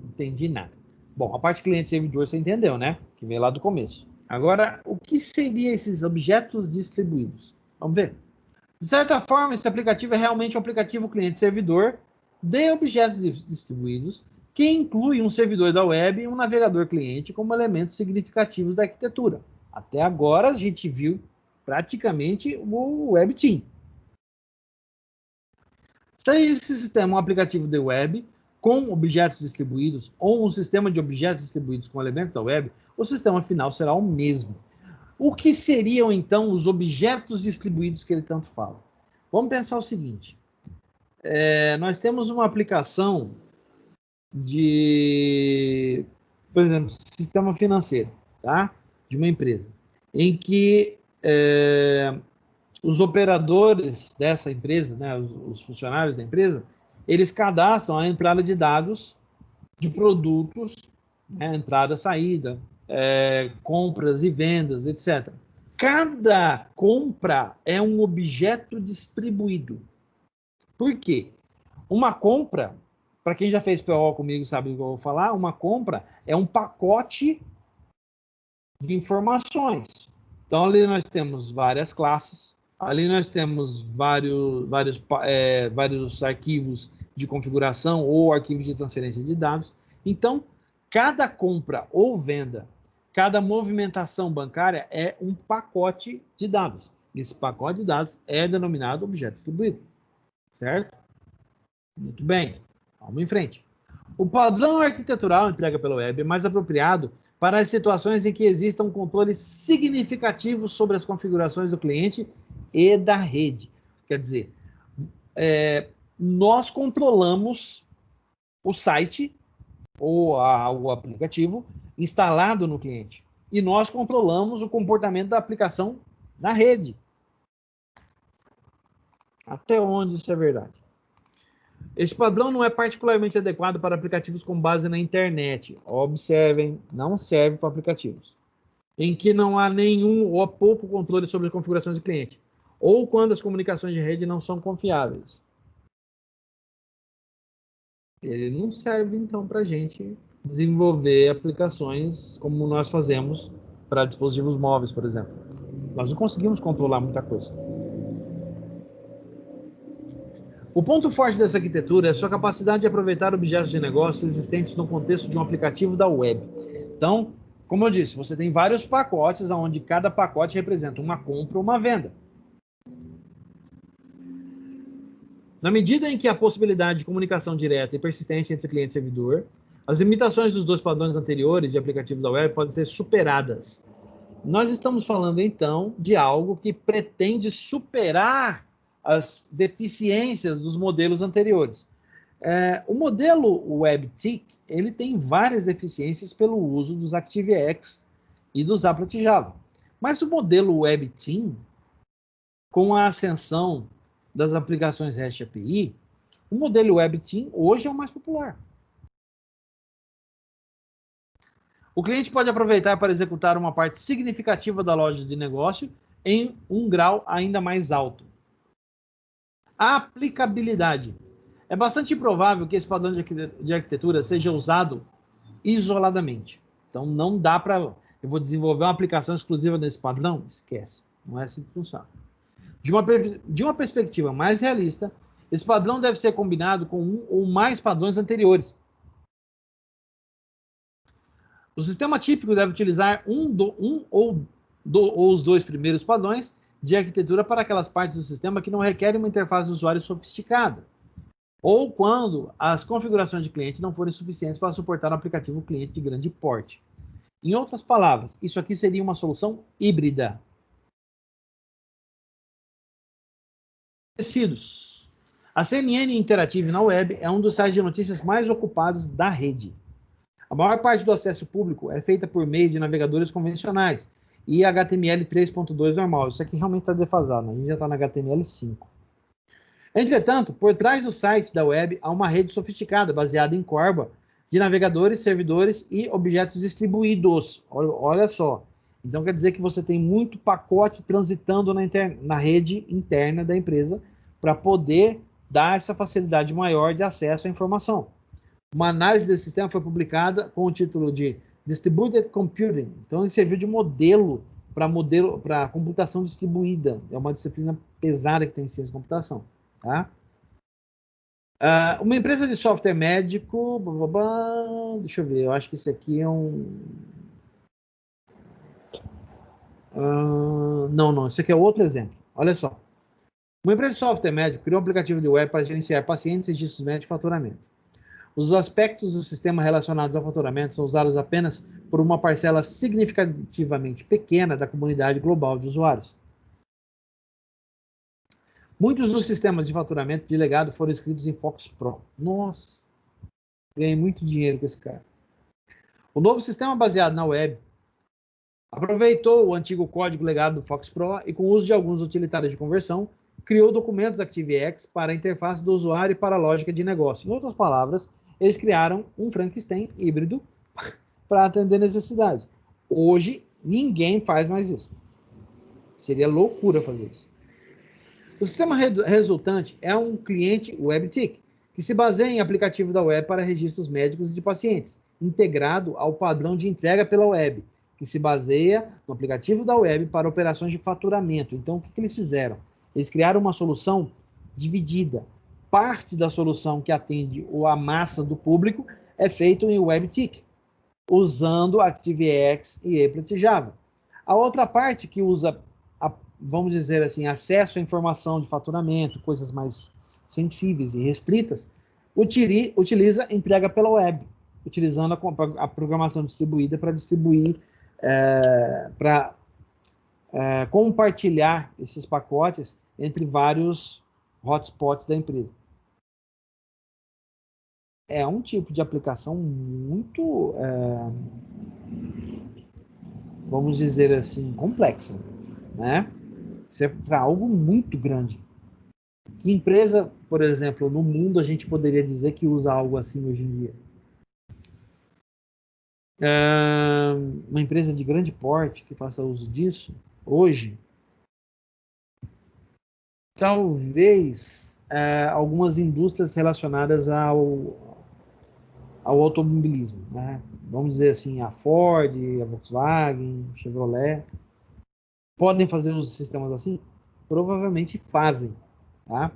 Entendi nada. Bom, a parte cliente-servidor você entendeu, né? Que veio lá do começo. Agora, o que seriam esses objetos distribuídos? Vamos ver. De certa forma, esse aplicativo é realmente um aplicativo cliente-servidor de objetos distribuídos, que inclui um servidor da web e um navegador cliente como elementos significativos da arquitetura. Até agora, a gente viu praticamente o Web Team. Se esse sistema é um aplicativo de web com objetos distribuídos ou um sistema de objetos distribuídos com elementos da web, o sistema final será o mesmo. O que seriam, então, os objetos distribuídos que ele tanto fala? Vamos pensar o seguinte. Nós temos uma aplicação de, por exemplo, sistema financeiro, tá? De uma empresa, em que os operadores dessa empresa, né, os funcionários da empresa, eles cadastram a entrada de dados de produtos, né, entrada, saída, compras e vendas, etc. Cada compra é um objeto distribuído. Por quê? Uma compra, para quem já fez PO comigo sabe o que eu vou falar, uma compra é um pacote de informações. Então, ali nós temos várias classes, ali nós temos vários arquivos de configuração ou arquivos de transferência de dados. Então, cada compra ou venda, cada movimentação bancária é um pacote de dados. Esse pacote de dados é denominado objeto distribuído. Certo? Muito bem. Vamos em frente. O padrão arquitetural entrega pela web é mais apropriado para as situações em que exista um controle significativo sobre as configurações do cliente e da rede. Quer dizer, nós controlamos o site ou o aplicativo instalado no cliente. E nós controlamos o comportamento da aplicação na rede. Até onde isso é verdade? Este padrão não é particularmente adequado para aplicativos com base na internet. Observem, não serve para aplicativos em que não há nenhum ou pouco controle sobre as configurações do cliente. ou quando as comunicações de rede não são confiáveis. Ele não serve, então, para a gente desenvolver aplicações como nós fazemos para dispositivos móveis, por exemplo. Nós não conseguimos controlar muita coisa. O ponto forte dessa arquitetura é a sua capacidade de aproveitar objetos de negócio existentes no contexto de um aplicativo da web. Então, como eu disse, você tem vários pacotes, onde cada pacote representa uma compra ou uma venda. Na medida em que a possibilidade de comunicação direta e persistente entre cliente e servidor, as limitações dos dois padrões anteriores de aplicativos da web podem ser superadas. Nós estamos falando, então, de algo que pretende superar as deficiências dos modelos anteriores. O modelo WebTIC, ele tem várias deficiências pelo uso dos ActiveX e dos Applet Java. Mas o modelo WebTeam, com a ascensão das aplicações REST API, o modelo WebTeam hoje é o mais popular. O cliente pode aproveitar para executar uma parte significativa da lógica de negócio em um grau ainda mais alto. A aplicabilidade. É bastante improvável que esse padrão de arquitetura seja usado isoladamente. Então, não dá para... Eu vou desenvolver uma aplicação exclusiva desse padrão? Esquece. Não é assim que funciona. De uma perspectiva mais realista, esse padrão deve ser combinado com um ou mais padrões anteriores. O sistema típico deve utilizar ou os dois primeiros padrões de arquitetura para aquelas partes do sistema que não requerem uma interface de usuário sofisticada, ou quando as configurações de cliente não forem suficientes para suportar um aplicativo cliente de grande porte. Em outras palavras, isso aqui seria uma solução híbrida. Tecidos. A CNN Interactive na web é um dos sites de notícias mais ocupados da rede. A maior parte do acesso público é feita por meio de navegadores convencionais e HTML 3.2 normal. Isso aqui realmente está defasado, né? A gente já está na HTML 5. Entretanto, por trás do site da web há uma rede sofisticada, baseada em Corba, de navegadores, servidores e objetos distribuídos. Olha só. Então quer dizer que você tem muito pacote transitando na rede interna da empresa para poder dar essa facilidade maior de acesso à informação. Uma análise desse sistema foi publicada com o título de Distributed Computing. Então, ele serviu de modelo para computação distribuída. É uma disciplina pesada que tem em ciência de computação. Tá? Uma empresa de software médico... deixa eu ver, eu acho que esse aqui é um... não, esse aqui é outro exemplo. Olha só. Uma empresa de software médico criou um aplicativo de web para gerenciar pacientes, registros médicos e faturamento. Os aspectos do sistema relacionados ao faturamento são usados apenas por uma parcela significativamente pequena da comunidade global de usuários. Muitos dos sistemas de faturamento de legado foram escritos em Fox Pro. Nossa, ganhei muito dinheiro com esse cara. O novo sistema baseado na web aproveitou o antigo código legado do Fox Pro e, com o uso de alguns utilitários de conversão, criou documentos ActiveX para a interface do usuário e para a lógica de negócio. Em outras palavras, eles criaram um Frankenstein híbrido para atender necessidade. Hoje, ninguém faz mais isso. Seria loucura fazer isso. O sistema resultante é um cliente WebTIC, que se baseia em aplicativo da web para registros médicos e de pacientes, integrado ao padrão de entrega pela web, que se baseia no aplicativo da web para operações de faturamento. Então, o que eles fizeram? Eles criaram uma solução dividida. Parte da solução que atende a massa do público é feito em WebTIC, usando ActiveX e Applet Java. A outra parte que usa, vamos dizer assim, acesso à informação de faturamento, coisas mais sensíveis e restritas, utiliza entrega pela web, utilizando a programação distribuída para distribuir, para compartilhar esses pacotes entre vários hotspots da empresa. É um tipo de aplicação muito, vamos dizer assim, complexa, né? Isso é para algo muito grande. Que empresa, por exemplo, no mundo a gente poderia dizer que usa algo assim hoje em dia? Uma empresa de grande porte que faça uso disso, hoje, talvez algumas indústrias relacionadas ao automobilismo, né? Vamos dizer assim, a Ford, a Volkswagen, Chevrolet, podem fazer os sistemas assim? Provavelmente fazem, tá?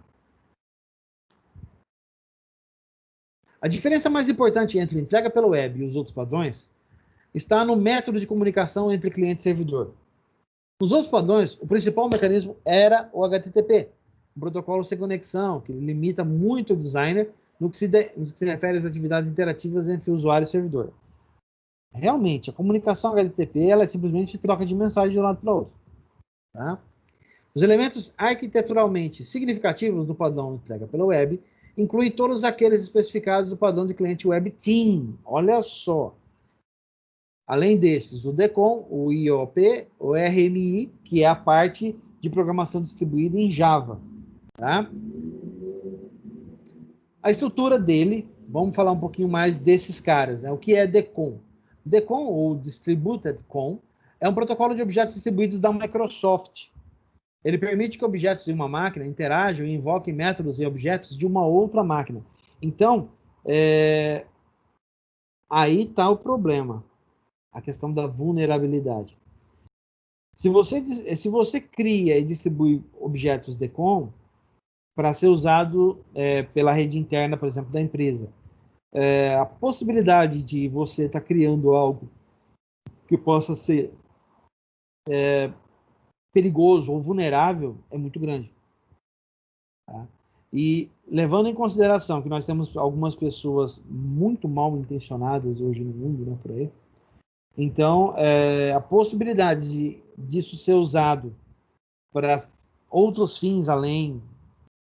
A diferença mais importante entre entrega pela web e os outros padrões está no método de comunicação entre cliente e servidor. Nos outros padrões, o principal mecanismo era o HTTP, um protocolo sem conexão, que limita muito o designer no que se refere às atividades interativas entre usuário e servidor. Realmente, a comunicação HTTP ela é simplesmente troca de mensagem de um lado para o outro. Tá? Os elementos arquiteturalmente significativos do padrão entrega pela web incluem todos aqueles especificados do padrão de cliente web Team. Olha só. Além destes, o DECOM, o IOP, o RMI, que é a parte de programação distribuída em Java. Tá? A estrutura dele, vamos falar um pouquinho mais desses caras. Né? O que é DECOM? DECOM, ou Distributed COM, é um protocolo de objetos distribuídos da Microsoft. Ele permite que objetos de uma máquina interajam e invoquem métodos e objetos de uma outra máquina. Então, aí está o problema, a questão da vulnerabilidade. Se você cria e distribui objetos DECOM para ser usado pela rede interna, por exemplo, da empresa, a possibilidade de você estar criando algo que possa ser perigoso ou vulnerável é muito grande. Tá? E levando em consideração que nós temos algumas pessoas muito mal intencionadas hoje no mundo, né, por aí, então a possibilidade disso ser usado para outros fins além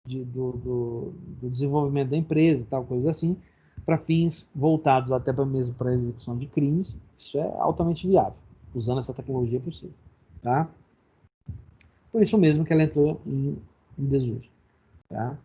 do desenvolvimento da empresa, tal coisa assim, para fins voltados até mesmo para a execução de crimes, isso é altamente viável, usando essa tecnologia possível. Tá? Por isso mesmo que ela entrou em desuso. Tá?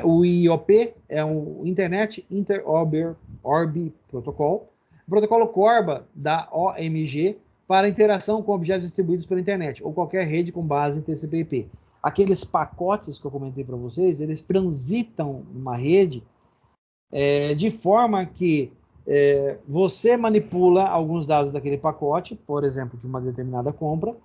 O IOP é o Internet Interoperability Protocol, protocolo CORBA da OMG para interação com objetos distribuídos pela internet ou qualquer rede com base em TCP/IP. Aqueles pacotes que eu comentei para vocês, eles transitam numa rede de forma que você manipula alguns dados daquele pacote, por exemplo, de uma determinada compra,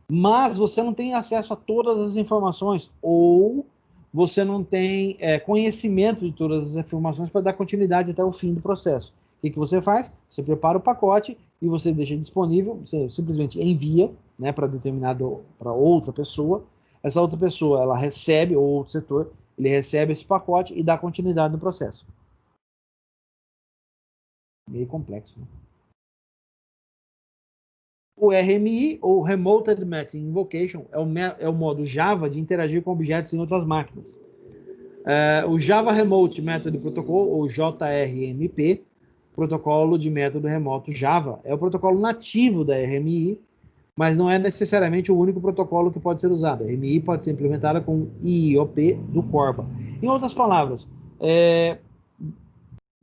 mas você não tem acesso a todas as informações ou você não tem conhecimento de todas as informações para dar continuidade até o fim do processo. O que você faz? Você prepara o pacote e você deixa disponível, você simplesmente envia, né, para outra pessoa. Essa outra pessoa, ela recebe, ou outro setor, ele recebe esse pacote e dá continuidade no processo. Meio complexo, né? O RMI, ou Remote Adaptive Invocation, é o modo Java de interagir com objetos em outras máquinas. O Java Remote Method Protocol, ou JRMP, protocolo de método remoto Java, é o protocolo nativo da RMI, mas não é necessariamente o único protocolo que pode ser usado. A RMI pode ser implementada com o IOP do Corba. Em outras palavras,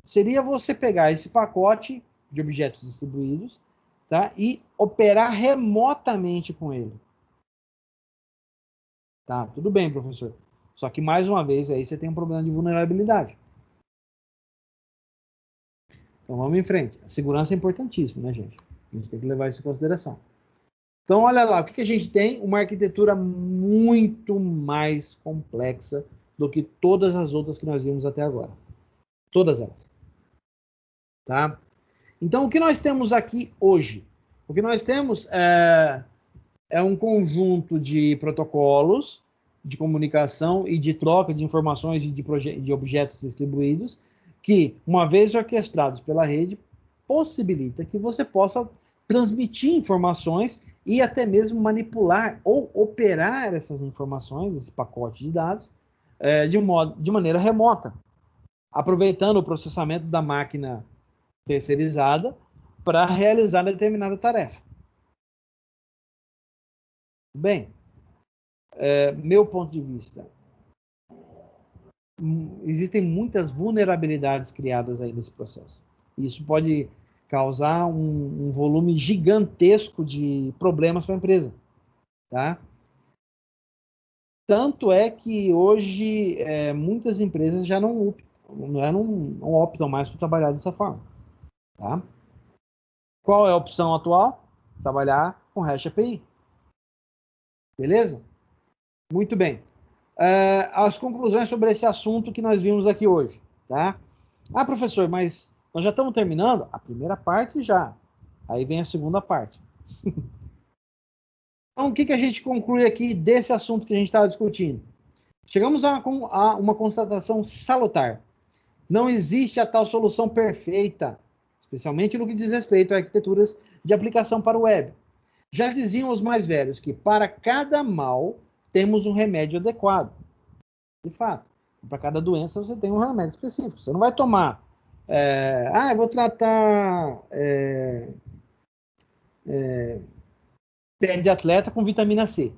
seria você pegar esse pacote de objetos distribuídos, tá, e operar remotamente com ele. Tá, tudo bem, professor. Só que, mais uma vez, aí você tem um problema de vulnerabilidade. Então, vamos em frente. A segurança é importantíssima, né, gente? A gente tem que levar isso em consideração. Então, olha lá, o que a gente tem? Uma arquitetura muito mais complexa do que todas as outras que nós vimos até agora. Todas elas. Tá? Então, o que nós temos aqui hoje? O que nós temos é um conjunto de protocolos de comunicação e de troca de informações e de objetos distribuídos que, uma vez orquestrados pela rede, possibilita que você possa transmitir informações e até mesmo manipular ou operar essas informações, esse pacote de dados, de maneira remota, aproveitando o processamento da máquina terceirizada para realizar determinada tarefa. Bem, meu ponto de vista, existem muitas vulnerabilidades criadas aí nesse processo. Isso pode causar um volume gigantesco de problemas para a empresa. Tá? Tanto é que hoje muitas empresas já não optam mais por trabalhar dessa forma. Tá? Qual é a opção atual? Trabalhar com REST API. Beleza? Muito bem. As conclusões sobre esse assunto que nós vimos aqui hoje. Tá? Ah, professor, mas nós já estamos terminando? A primeira parte já. Aí vem a segunda parte. Então, o que a gente conclui aqui desse assunto que a gente estava discutindo? Chegamos a uma constatação salutar. Não existe a tal solução perfeita, especialmente no que diz respeito a arquiteturas de aplicação para o web. Já diziam os mais velhos que para cada mal temos um remédio adequado. De fato, para cada doença você tem um remédio específico. Você não vai tomar, eu vou tratar pé de atleta com vitamina C.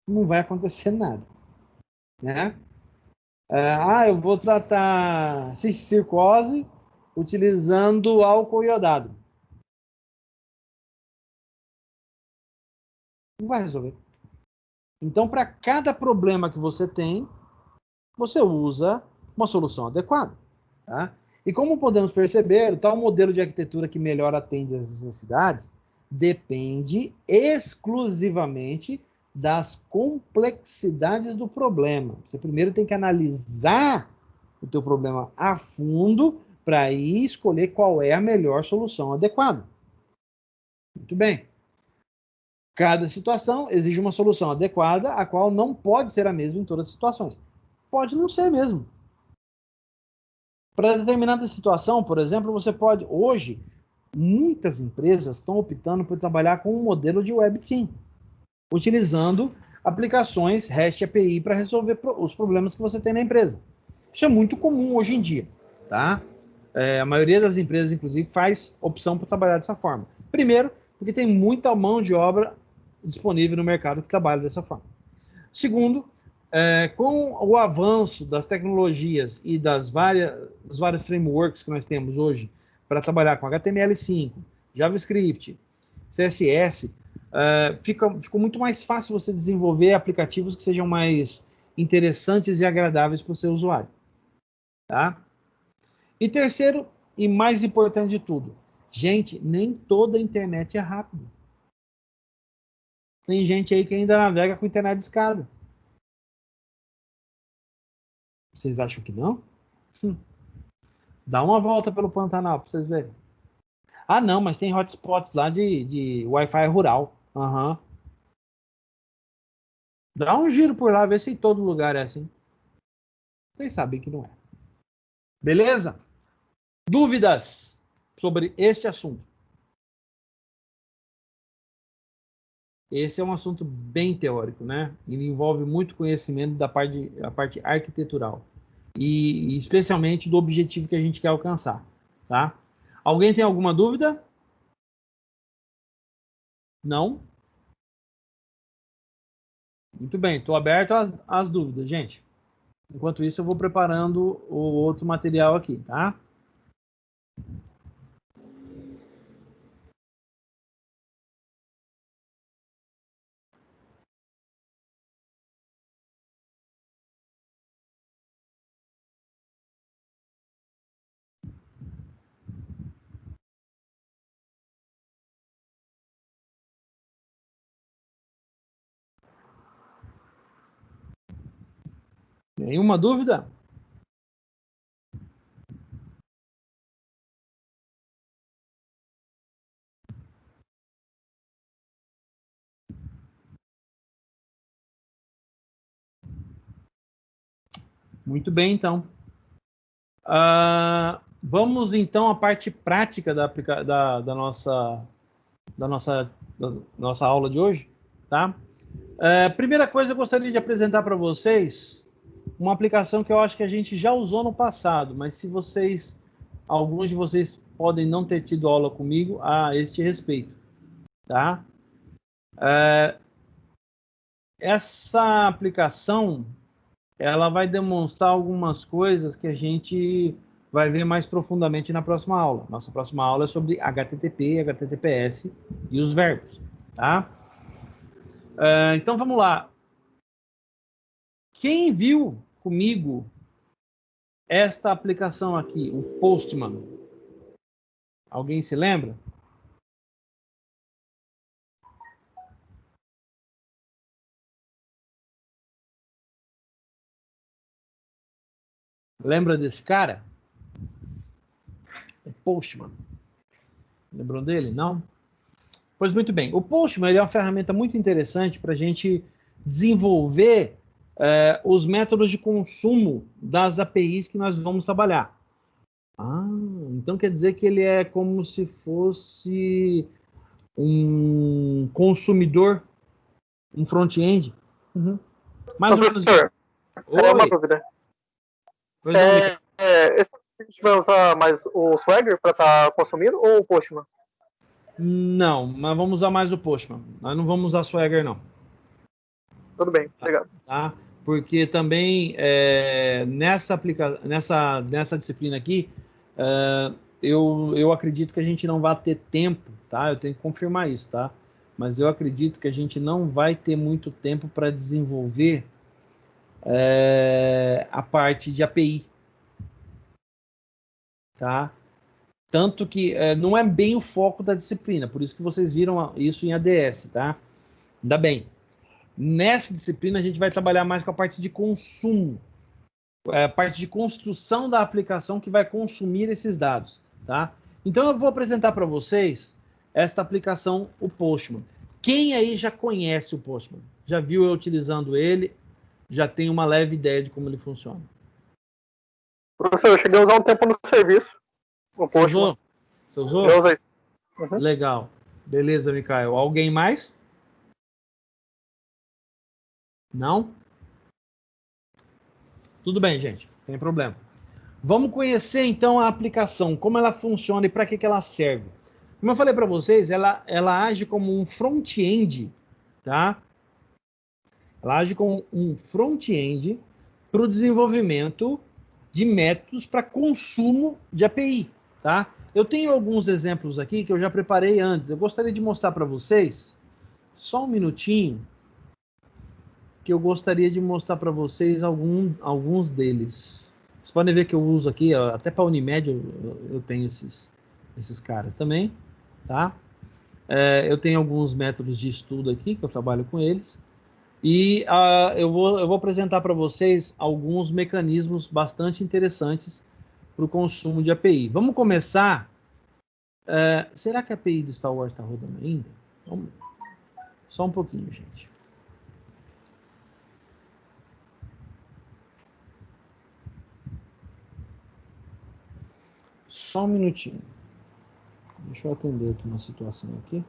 Não vai acontecer nada, né? Eu vou tratar cisticose utilizando álcool iodado. Não vai resolver. Então, para cada problema que você tem, você usa uma solução adequada. Tá? E como podemos perceber, o tal modelo de arquitetura que melhor atende às necessidades depende exclusivamente das complexidades do problema. Você primeiro tem que analisar o teu problema a fundo para aí escolher qual é a melhor solução adequada. Muito bem. Cada situação exige uma solução adequada, a qual não pode ser a mesma em todas as situações. Pode não ser mesmo. Para determinada situação, por exemplo, você pode... Hoje, muitas empresas estão optando por trabalhar com um modelo de web team, utilizando aplicações REST API para resolver os problemas que você tem na empresa. Isso é muito comum hoje em dia, tá? A maioria das empresas, inclusive, faz opção por trabalhar dessa forma. Primeiro, porque tem muita mão de obra disponível no mercado que trabalha dessa forma. Segundo, com o avanço das tecnologias e dos vários frameworks que nós temos hoje para trabalhar com HTML5, JavaScript, CSS, ficou muito mais fácil você desenvolver aplicativos que sejam mais interessantes e agradáveis para o seu usuário. Tá? E terceiro, e mais importante de tudo, gente, nem toda a internet é rápida. Tem gente aí que ainda navega com internet de escada. Vocês acham que não? Dá uma volta pelo Pantanal para vocês verem. Ah, não, mas tem hotspots lá de Wi-Fi rural. Uhum. Dá um giro por lá, vê se em todo lugar é assim. Vocês sabem que não é. Beleza? Dúvidas sobre este assunto? Esse é um assunto bem teórico, né? Ele envolve muito conhecimento da parte arquitetural. E especialmente do objetivo que a gente quer alcançar, tá? Alguém tem alguma dúvida? Não? Muito bem, estou aberto às dúvidas, gente. Enquanto isso, eu vou preparando o outro material aqui, tá? Nenhuma dúvida? Muito bem, então. Vamos, então, à parte prática da nossa aula de hoje, tá? Primeira coisa, eu gostaria de apresentar para vocês uma aplicação que eu acho que a gente já usou no passado, mas se alguns de vocês podem não ter tido aula comigo a este respeito, tá? Essa aplicação, ela vai demonstrar algumas coisas que a gente vai ver mais profundamente na próxima aula. Nossa próxima aula é sobre HTTP, HTTPS e os verbos, tá? Então, vamos lá. Quem viu comigo esta aplicação aqui, o Postman? Alguém se lembra? Lembra desse cara? O Postman. Lembrou dele? Não? Pois muito bem. O Postman ele é uma ferramenta muito interessante para a gente desenvolver os métodos de consumo das APIs que nós vamos trabalhar. Então quer dizer que ele é como se fosse um consumidor, um front-end. Uhum. Mais ou menos. Professor, é uma dúvida. Pois não, esse a gente vai usar mais o Swagger para estar consumindo ou o Postman? Não, mas vamos usar mais o Postman. Nós não vamos usar Swagger, não. Tudo bem, obrigado. Tá? Porque também nessa disciplina aqui, eu acredito que a gente não vai ter tempo, tá? Eu tenho que confirmar isso, tá? Mas eu acredito que a gente não vai ter muito tempo para desenvolver a parte de API, tá? Tanto que não é bem o foco da disciplina, por isso que vocês viram isso em ADS, tá? Ainda bem. Nessa disciplina a gente vai trabalhar mais com a parte de consumo, a parte de construção da aplicação que vai consumir esses dados, tá? Então eu vou apresentar para vocês esta aplicação, o Postman. Quem aí já conhece o Postman? Já viu eu utilizando ele? Já tem uma leve ideia de como ele funciona? Professor, eu cheguei a usar um tempo no serviço. Você usou? Você usou? Eu usei. Uhum. Legal. Beleza, Mikael. Alguém mais? Não? Tudo bem, gente. Não tem problema. Vamos conhecer, então, a aplicação, como ela funciona e para que ela serve. Como eu falei para vocês, ela age como um front-end, tá? Ela age como um front-end para o desenvolvimento de métodos para consumo de API, tá? Eu tenho alguns exemplos aqui que eu já preparei antes. Eu gostaria de mostrar para vocês, só um minutinho, que eu gostaria de mostrar para vocês alguns deles. Vocês podem ver que eu uso aqui, até para a Unimed eu tenho esses caras também, tá? Eu tenho alguns métodos de estudo aqui, que eu trabalho com eles. E eu vou apresentar para vocês alguns mecanismos bastante interessantes para o consumo de API. Vamos começar. Será que a API do Star Wars está rodando ainda? Só um pouquinho, gente. Só um minutinho. Deixa eu atender aqui uma situação aqui.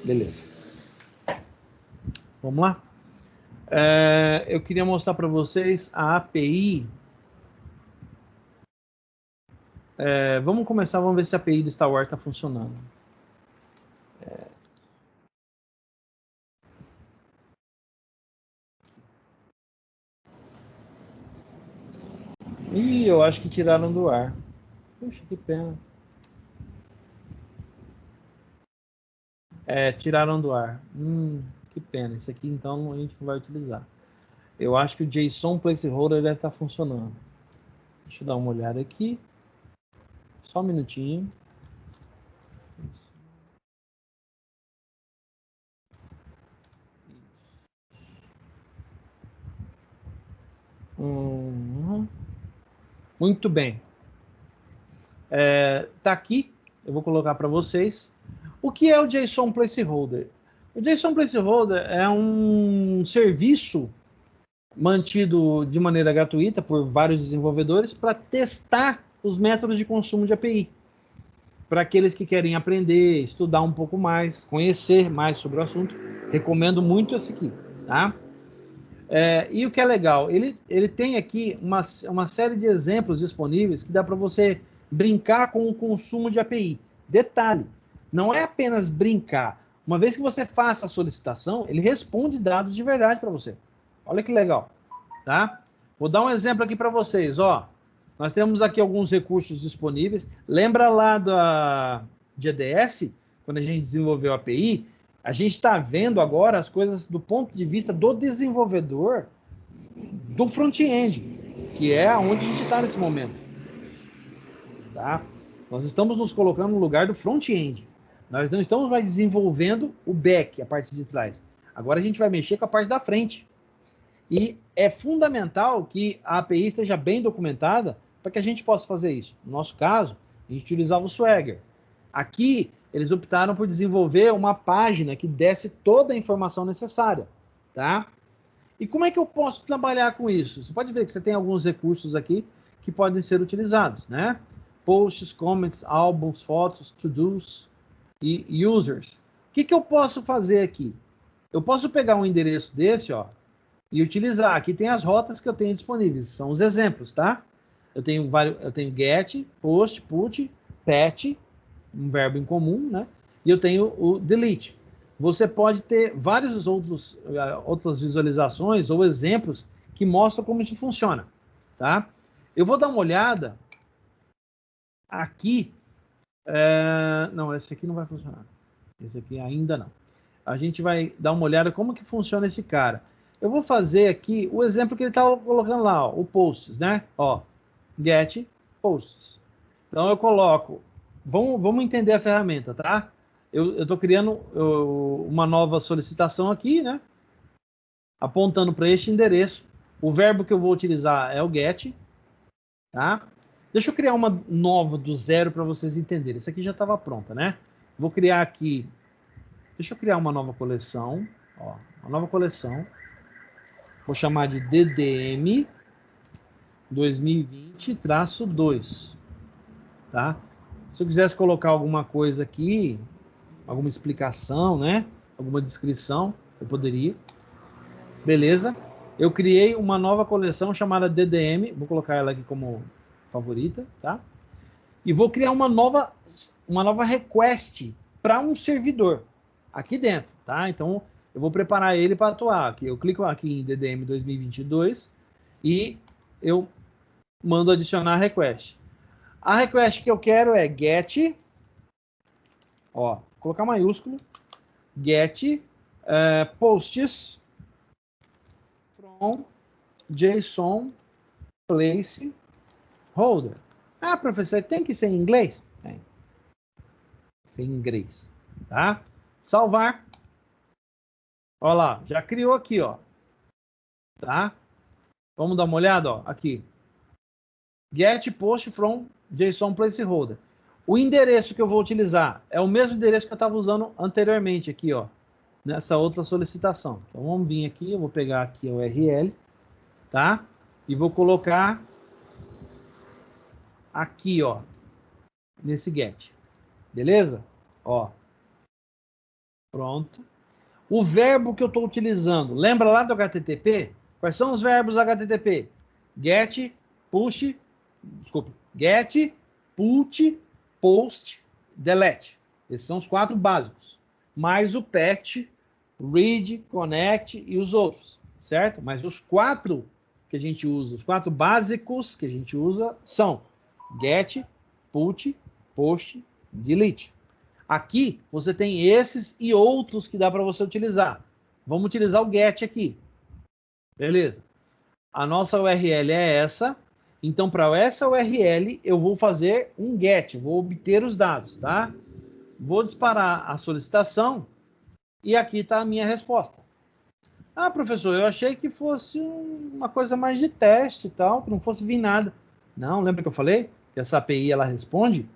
Beleza. Vamos lá? Eu queria mostrar para vocês a API. Vamos começar, vamos ver se a API do Star Wars está funcionando. Ih, eu acho que tiraram do ar. Puxa, que pena. Tiraram do ar. Que pena. Isso aqui, então, a gente não vai utilizar. Eu acho que o JSON Placeholder deve estar funcionando. Deixa eu dar uma olhada aqui. Só um minutinho. Muito bem. Tá aqui. Eu vou colocar para vocês. O que é o JSON Placeholder? O JSON Placeholder é um serviço mantido de maneira gratuita por vários desenvolvedores para testar os métodos de consumo de API. Para aqueles que querem aprender, estudar um pouco mais, conhecer mais sobre o assunto, recomendo muito esse aqui, tá? E o que é legal, ele tem aqui uma série de exemplos disponíveis que dá para você brincar com o consumo de API. Detalhe, não é apenas brincar. Uma vez que você faça a solicitação, ele responde dados de verdade para você. Olha que legal, tá? Vou dar um exemplo aqui para vocês, ó. Nós temos aqui alguns recursos disponíveis. Lembra lá da GDS, quando a gente desenvolveu a API? A gente está vendo agora as coisas do ponto de vista do desenvolvedor do front-end, que é onde a gente está nesse momento. Tá? Nós estamos nos colocando no lugar do front-end. Nós não estamos mais desenvolvendo o back, a parte de trás. Agora a gente vai mexer com a parte da frente. E é fundamental que a API esteja bem documentada para que a gente possa fazer isso. No nosso caso, a gente utilizava o Swagger. Aqui, eles optaram por desenvolver uma página que desse toda a informação necessária. Tá? E como é que eu posso trabalhar com isso? Você pode ver que você tem alguns recursos aqui que podem ser utilizados, né? Posts, comments, álbuns, fotos, to-dos e users. O que eu posso fazer aqui? Eu posso pegar um endereço desse, ó, e utilizar. Aqui tem as rotas que eu tenho disponíveis. São os exemplos, tá? Eu tenho get, post, put, pat, um verbo em comum, né? E eu tenho o delete. Você pode ter várias outras visualizações ou exemplos que mostram como isso funciona, tá? Eu vou dar uma olhada aqui. Não, esse aqui não vai funcionar. Esse aqui ainda não. A gente vai dar uma olhada como que funciona esse cara. Eu vou fazer aqui o exemplo que ele estava colocando lá, ó, o posts, né? Ó, get posts. Então eu coloco. Vamos entender a ferramenta, tá? Eu estou criando uma nova solicitação aqui, né? Apontando para este endereço. O verbo que eu vou utilizar é o get, tá? Deixa eu criar uma nova do zero para vocês entenderem. Essa aqui já estava pronta, né? Vou criar aqui. Deixa eu criar uma nova coleção. Ó, uma nova coleção. Vou chamar de DDM 2020-2. Tá? Se eu quisesse colocar alguma coisa aqui, alguma explicação, né? Alguma descrição, eu poderia. Beleza? Eu criei uma nova coleção chamada DDM. Vou colocar ela aqui como favorita, tá? E vou criar uma nova request para um servidor aqui dentro, tá? Então, eu vou preparar ele para atuar aqui. Eu clico aqui em DDM 2022 e eu mando adicionar request. A request que eu quero é get, ó, colocar maiúsculo, get posts from JSON place holder. Ah, professor, tem que ser em inglês? Tem. Ser em inglês, tá? Salvar. Olha lá, já criou aqui, ó. Tá? Vamos dar uma olhada, ó, aqui. Get post from JSON placeholder. O endereço que eu vou utilizar é o mesmo endereço que eu estava usando anteriormente aqui, ó, nessa outra solicitação. Então vamos vir aqui, eu vou pegar aqui a URL, tá? E vou colocar aqui, ó, nesse get. Beleza? Ó. Pronto. O verbo que eu estou utilizando, lembra lá do HTTP? Quais são os verbos HTTP? Get, push, get, put, post, delete. Esses são os 4 básicos. Mais o patch, read, connect e os outros, certo? Mas os 4 que a gente usa, os 4 básicos que a gente usa são get, put, post, delete. Aqui você tem esses e outros que dá para você utilizar. Vamos utilizar o get aqui. Beleza. A nossa URL é essa. Então, para essa URL, eu vou fazer um get. Vou obter os dados, tá? Vou disparar a solicitação. E aqui está a minha resposta. Ah, professor, eu achei que fosse uma coisa mais de teste e tal, que não fosse vir nada. Não, lembra que eu falei? Que essa API, ela responde?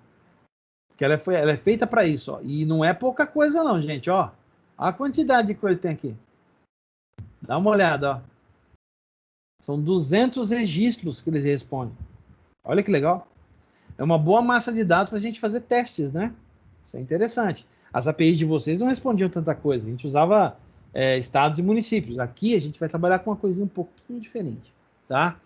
Que ela é feita para isso, ó. E não é pouca coisa não, gente, ó. Olha a quantidade de coisa que tem aqui. Dá uma olhada, ó. São 200 registros que eles respondem. Olha que legal. É uma boa massa de dados para a gente fazer testes, né? Isso é interessante. As APIs de vocês não respondiam tanta coisa. A gente usava estados e municípios. Aqui a gente vai trabalhar com uma coisinha um pouquinho diferente, tá?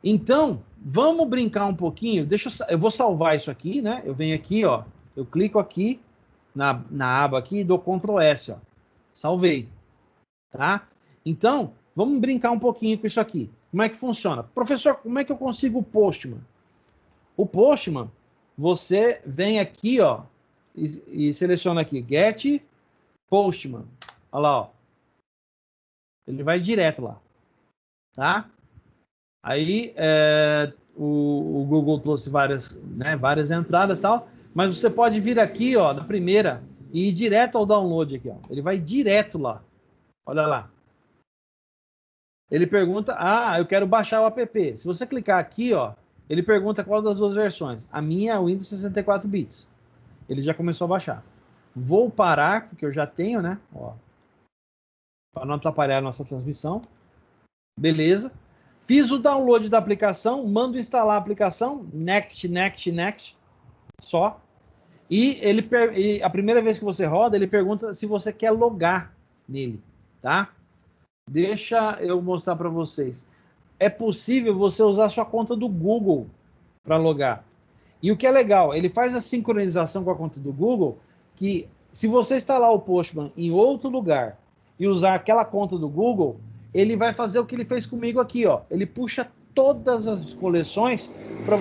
Então, vamos brincar um pouquinho. Eu vou salvar isso aqui, né? Eu venho aqui, ó. Eu clico aqui na aba aqui e dou Ctrl S, ó. Salvei, tá? Então, vamos brincar um pouquinho com isso aqui. Como é que funciona? Professor, como é que eu consigo o Postman? O Postman, você vem aqui, ó, e seleciona aqui, Get Postman. Olha lá, ó. Ele vai direto lá, tá? Aí, o Google trouxe várias entradas e tal, mas você pode vir aqui, ó, na primeira, e ir direto ao download aqui, ó. Ele vai direto lá. Olha lá. Ele pergunta, eu quero baixar o app. Se você clicar aqui, ó, ele pergunta qual das duas versões. A minha é o Windows 64 bits. Ele já começou a baixar. Vou parar, porque eu já tenho, né? Ó, para não atrapalhar a nossa transmissão. Beleza. Fiz o download da aplicação, mando instalar a aplicação, next, next, next, só. E a primeira vez que você roda, ele pergunta se você quer logar nele, tá? Deixa eu mostrar para vocês. É possível você usar sua conta do Google para logar. E o que é legal, ele faz a sincronização com a conta do Google, que se você instalar o Postman em outro lugar e usar aquela conta do Google, ele vai fazer o que ele fez comigo aqui, ó. Ele puxa todas as coleções para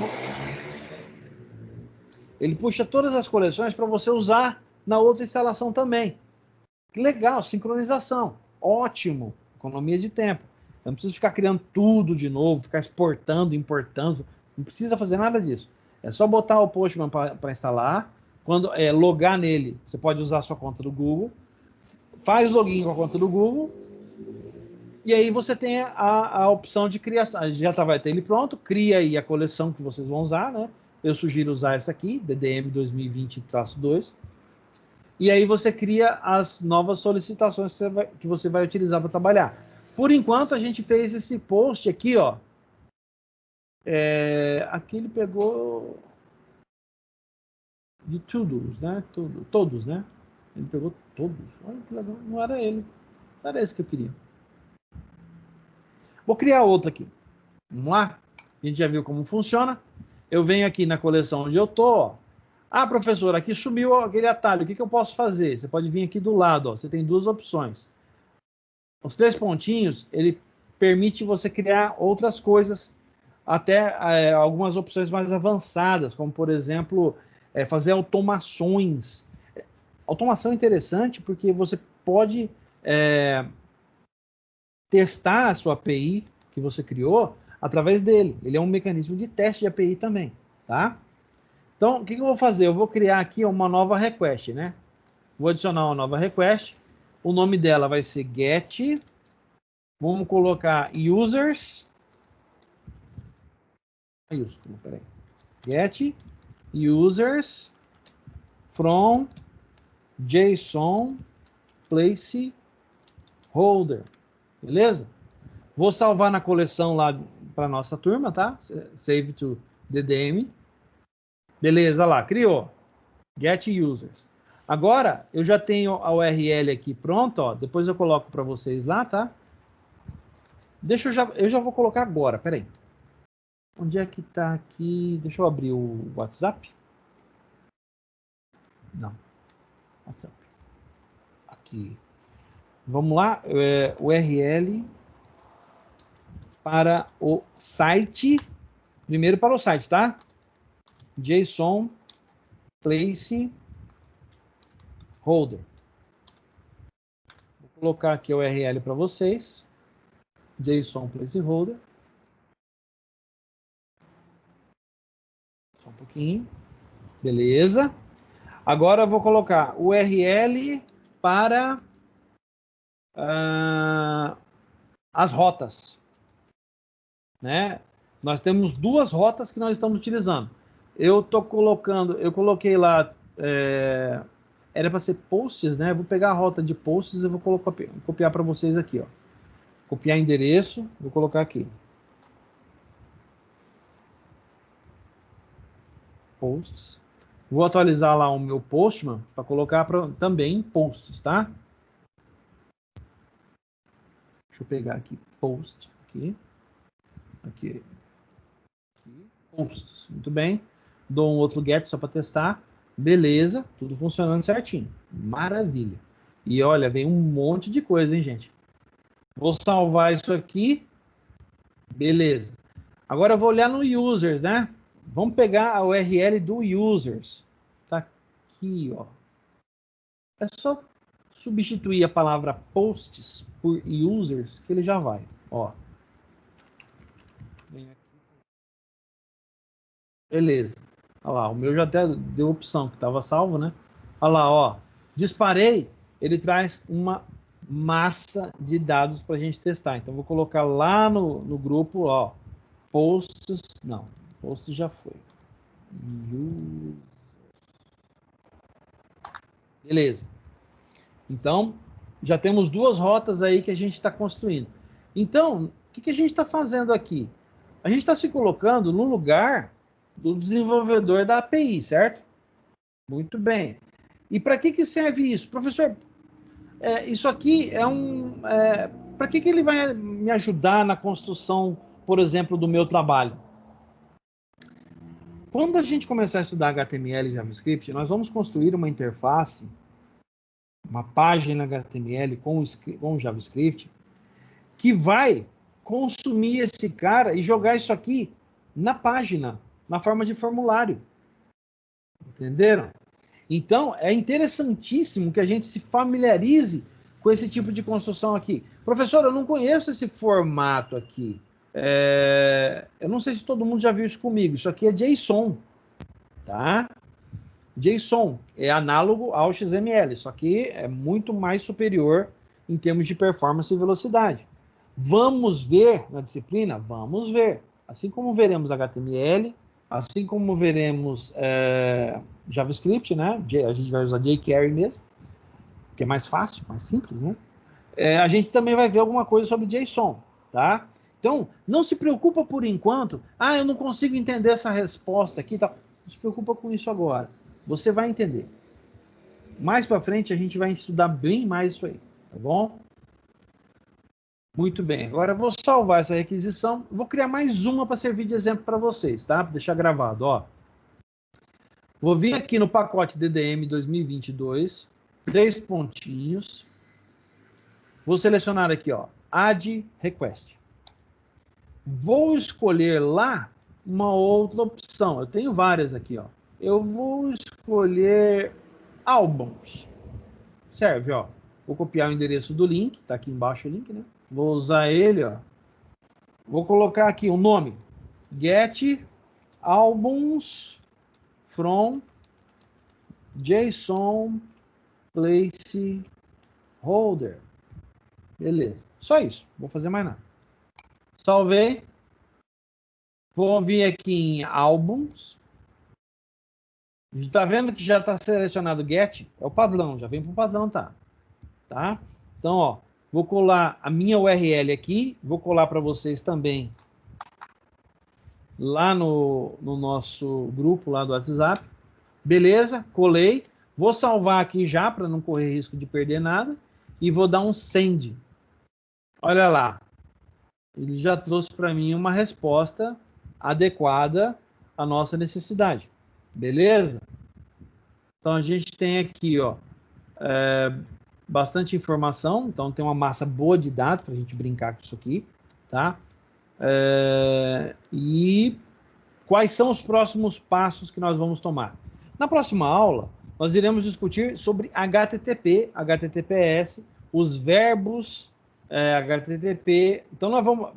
você usar na outra instalação também. Legal, sincronização. Ótimo. Economia de tempo. Eu não preciso ficar criando tudo de novo, ficar exportando, importando. Não precisa fazer nada disso. É só botar o Postman para instalar. Quando logar nele, você pode usar a sua conta do Google. Faz login com a conta do Google. E aí você tem a opção de criação. Já vai ter ele pronto. Cria aí a coleção que vocês vão usar, né? Eu sugiro usar essa aqui, DDM 2020-2. E aí você cria as novas solicitações que você vai utilizar para trabalhar. Por enquanto, a gente fez esse post aqui, ó. Aqui ele pegou de todos, né? Todos, né? Ele pegou todos. Olha que legal. Não era ele. Não era esse que eu queria. Vou criar outro aqui. Vamos lá? A gente já viu como funciona. Eu venho aqui na coleção onde eu tô, ó. Professor, aqui sumiu aquele atalho. O que eu posso fazer? Você pode vir aqui do lado, ó. Você tem duas opções. Os 3 pontinhos, ele permite você criar outras coisas, até algumas opções mais avançadas, como, por exemplo, fazer automações. Automação é interessante porque você pode testar a sua API que você criou através dele. Ele é um mecanismo de teste de API também, tá? Então, o que eu vou fazer? Eu vou criar aqui uma nova request, né? Vou adicionar uma nova request. O nome dela vai ser get. Vamos colocar users. Peraí. Get users from JSON placeholder. Beleza? Vou salvar na coleção lá para nossa turma, tá? Save to DDM. Beleza, lá, criou. Get users. Agora, eu já tenho a URL aqui pronta, ó. Depois eu coloco para vocês lá, tá? Eu já vou colocar agora, peraí. Onde é que tá aqui? Deixa eu abrir o WhatsApp. Não. WhatsApp. Aqui. Vamos lá. URL para o site. Primeiro para o site, tá? JSON placeholder. Vou colocar aqui a URL para vocês. JSON placeholder. Só um pouquinho. Beleza. Agora eu vou colocar URL para as rotas, né? Nós temos 2 rotas que nós estamos utilizando. Eu coloquei lá, era para ser posts, né? Eu vou pegar a rota de posts e vou copiar para vocês aqui, ó. Copiar endereço, vou colocar aqui. Posts. Vou atualizar lá o meu Postman para colocar também em posts, tá? Deixa eu pegar aqui post, aqui, posts, muito bem. Dou um outro get só para testar. Beleza, tudo funcionando certinho. Maravilha. E olha, vem um monte de coisa, hein, gente? Vou salvar isso aqui. Beleza. Agora eu vou olhar no users, né? Vamos pegar a URL do users. Tá aqui, ó. É só substituir a palavra posts por users que ele já vai, ó. Beleza. Olha lá, o meu já até deu opção que estava salvo, né? Olha lá, ó. Disparei, ele traz uma massa de dados para a gente testar. Então, vou colocar lá no grupo, ó. Posts, não. Posts já foi. Beleza. Então, já temos duas rotas aí que a gente está construindo. Então, o que a gente está fazendo aqui? A gente está se colocando no lugar do desenvolvedor da API, certo? Muito bem. E para que serve isso? Professor, isso aqui é para que ele vai me ajudar na construção, por exemplo, do meu trabalho? Quando a gente começar a estudar HTML e JavaScript, nós vamos construir uma interface, uma página HTML com o JavaScript, que vai consumir esse cara e jogar isso aqui na página, na forma de formulário. Entenderam? Então, é interessantíssimo que a gente se familiarize com esse tipo de construção aqui. Professor, eu não conheço esse formato aqui. Eu não sei se todo mundo já viu isso comigo. Isso aqui é JSON, tá? JSON é análogo ao XML. Isso aqui é muito mais superior em termos de performance e velocidade. Vamos ver na disciplina? Vamos ver. Assim como veremos HTML, assim como veremos JavaScript, né? A gente vai usar jQuery mesmo, que é mais fácil, mais simples, né? A gente também vai ver alguma coisa sobre JSON, tá? Então, não se preocupa por enquanto. Eu não consigo entender essa resposta aqui, tá? Não se preocupa com isso agora. Você vai entender. Mais para frente a gente vai estudar bem mais isso aí, tá bom? Muito bem. Agora eu vou salvar essa requisição. Vou criar mais uma para servir de exemplo para vocês, tá? Para deixar gravado, ó. Vou vir aqui no pacote DDM 2022, 3 pontinhos. Vou selecionar aqui, ó, Add Request. Vou escolher lá uma outra opção. Eu tenho várias aqui, ó. Eu vou escolher Albums. Serve, ó. Vou copiar o endereço do link, tá aqui embaixo o link, né? Vou usar ele, ó. Vou colocar aqui o nome. Get Albums from JSON Placeholder. Beleza. Só isso. Vou fazer mais nada. Salvei. Vou vir aqui em Albums. Tá vendo que já está selecionado Get? É o padrão. Já vem para o padrão, tá? Tá? Então, ó. Vou colar a minha URL aqui. Vou colar para vocês também lá no nosso grupo lá do WhatsApp. Beleza, colei. Vou salvar aqui já para não correr risco de perder nada. E vou dar um send. Olha lá. Ele já trouxe para mim uma resposta adequada à nossa necessidade. Beleza? Então a gente tem aqui, ó, bastante informação. Então tem uma massa boa de dados para a gente brincar com isso aqui, tá? E quais são os próximos passos que nós vamos tomar? Na próxima aula, nós iremos discutir sobre HTTP, HTTPS, os verbos HTTP. Então, nós vamos.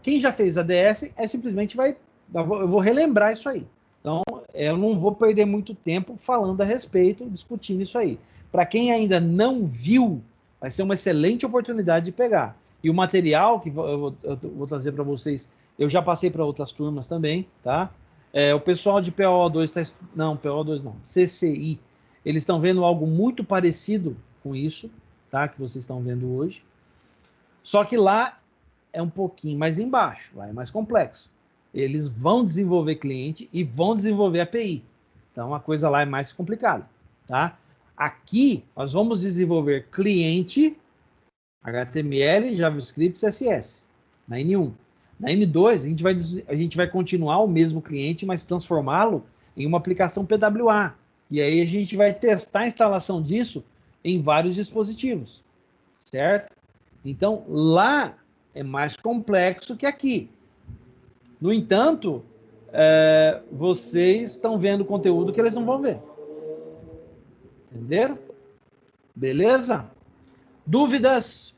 Quem já fez ADS simplesmente vai. Eu vou relembrar isso aí. Então, eu não vou perder muito tempo falando a respeito, discutindo isso aí. Para quem ainda não viu, vai ser uma excelente oportunidade de pegar. E o material que eu vou trazer para vocês, eu já passei para outras turmas também, tá? O pessoal de PO2 não, PO2 não, CCI, eles estão vendo algo muito parecido com isso, tá? Que vocês estão vendo hoje. Só que lá é um pouquinho mais embaixo, lá é mais complexo. Eles vão desenvolver cliente e vão desenvolver API. Então a coisa lá é mais complicada, tá? Aqui nós vamos desenvolver cliente, HTML, JavaScript, CSS, na N1. Na N2 a gente vai continuar o mesmo cliente, mas transformá-lo em uma aplicação PWA. E aí a gente vai testar a instalação disso em vários dispositivos, certo? Então lá é mais complexo que aqui. No entanto, vocês estão vendo conteúdo que eles não vão ver. Entenderam? Beleza? Dúvidas?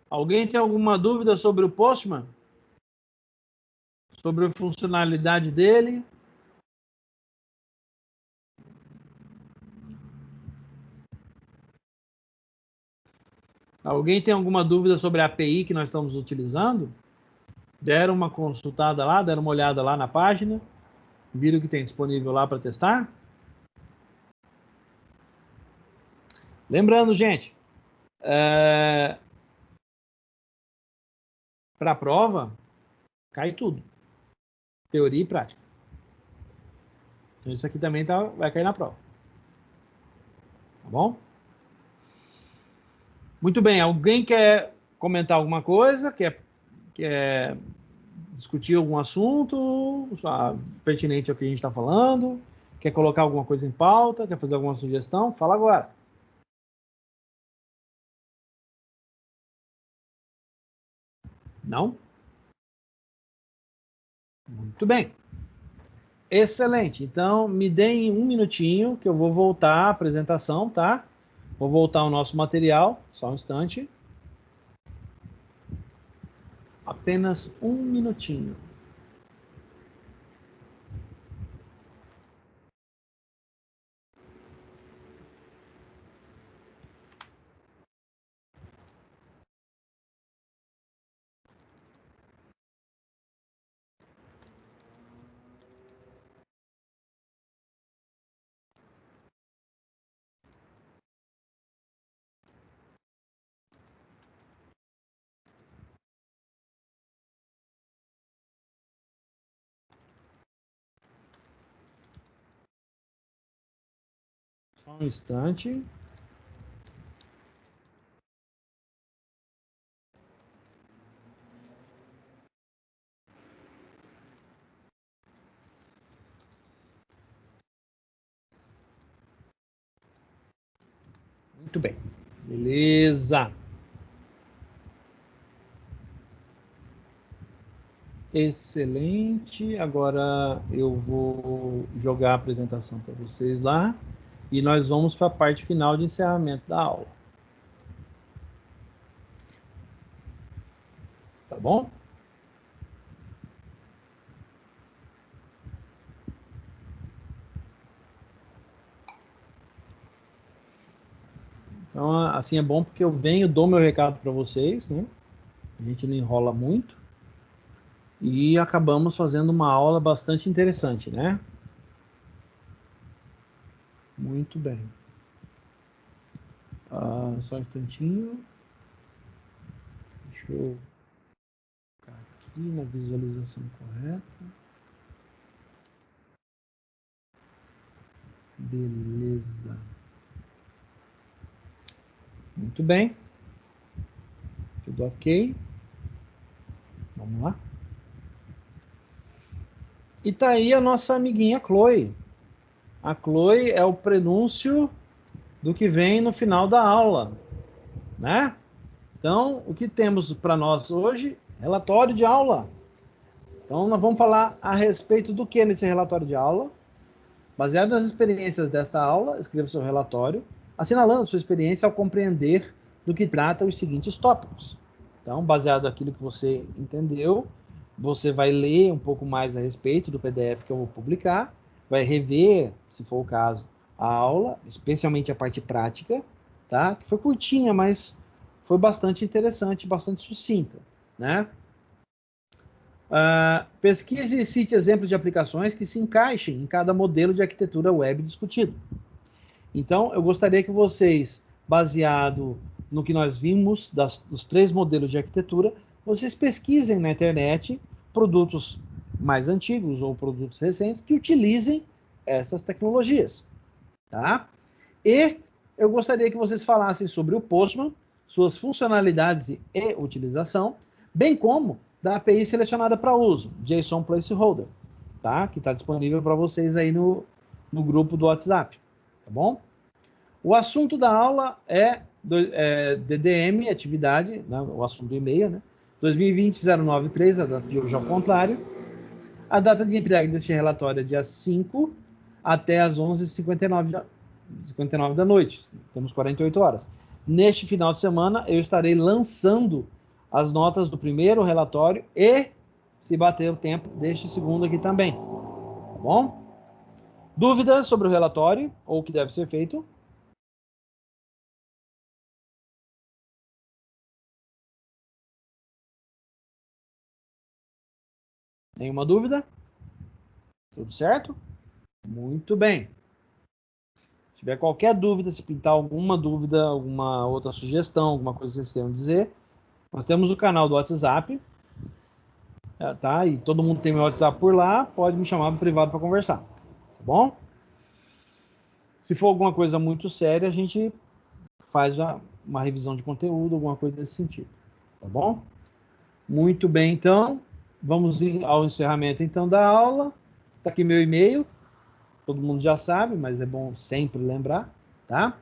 Alguém tem alguma dúvida sobre o Postman? Sobre a funcionalidade dele? Alguém tem alguma dúvida sobre a API que nós estamos utilizando? Deram uma consultada lá, deram uma olhada lá na página? Viram o que tem disponível lá para testar? Lembrando, gente, para a prova, cai tudo. Teoria e prática. Isso aqui também vai cair na prova. Tá bom? Muito bem. Alguém quer comentar alguma coisa? Quer discutir algum assunto pertinente ao que a gente está falando? Quer colocar alguma coisa em pauta? Quer fazer alguma sugestão? Fala agora. Não? Muito bem. Excelente. Então, me deem um minutinho que eu vou voltar à apresentação, tá? Vou voltar ao nosso material. Só um instante. Apenas um minutinho. Só um instante. Muito bem. Beleza. Excelente. Agora eu vou jogar a apresentação para vocês lá e nós vamos para a parte final de encerramento da aula. Tá bom? Então, assim é bom porque eu venho, dou meu recado para vocês, né? A gente não enrola muito. E acabamos fazendo uma aula bastante interessante, né? Muito bem. Só um instantinho. Deixa eu ficar aqui na visualização correta. Beleza. Muito bem. Tudo ok. Vamos lá. E tá aí a nossa amiguinha Chloe. A Chloe é o prenúncio do que vem no final da aula, né? Então, o que temos para nós hoje? Relatório de aula. Então, nós vamos falar a respeito do que nesse relatório de aula. Baseado nas experiências desta aula, escreva seu relatório, assinalando sua experiência ao compreender do que trata os seguintes tópicos. Então, baseado naquilo que você entendeu, você vai ler um pouco mais a respeito do PDF que eu vou publicar, vai rever, se for o caso, a aula, especialmente a parte prática, tá? Que foi curtinha, mas foi bastante interessante, bastante sucinta, né? Pesquise e cite exemplos de aplicações que se encaixem em cada modelo de arquitetura web discutido. Então, eu gostaria que vocês, baseado no que nós vimos dos 3 modelos de arquitetura, vocês pesquisem na internet produtos mais antigos ou produtos recentes que utilizem essas tecnologias, tá? E eu gostaria que vocês falassem sobre o Postman, suas funcionalidades e utilização, bem como da API selecionada para uso, JSON Placeholder, tá? Que está disponível para vocês aí no grupo do WhatsApp, tá bom? O assunto da aula é DDM, atividade, né, o assunto do e-mail, né? 2020-093, a data de hoje ao contrário, A data de entrega deste relatório é dia 5 até as 11h59 da noite. Temos 48 horas. Neste final de semana, eu estarei lançando as notas do primeiro relatório e, se bater o tempo, deste segundo aqui também. Tá bom? Dúvidas sobre o relatório ou o que deve ser feito? Nenhuma dúvida? Tudo certo? Muito bem. Se tiver qualquer dúvida, se pintar alguma dúvida, alguma outra sugestão, alguma coisa que vocês queiram dizer, nós temos o canal do WhatsApp, tá? E todo mundo tem meu WhatsApp por lá, pode me chamar no privado para conversar, tá bom? Se for alguma coisa muito séria, a gente faz uma revisão de conteúdo, alguma coisa desse sentido, tá bom? Muito bem, então, vamos ao encerramento então da aula. Tá aqui meu e-mail, todo mundo já sabe, mas é bom sempre lembrar, tá?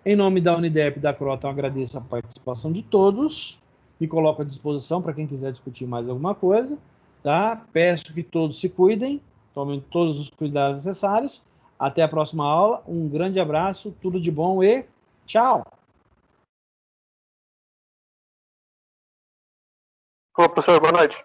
Em nome da Unidep e da Croton, agradeço a participação de todos. Me coloco à disposição para quem quiser discutir mais alguma coisa, tá? Peço que todos se cuidem, tomem todos os cuidados necessários. Até a próxima aula. Um grande abraço, tudo de bom e tchau! Ô, professor, boa noite.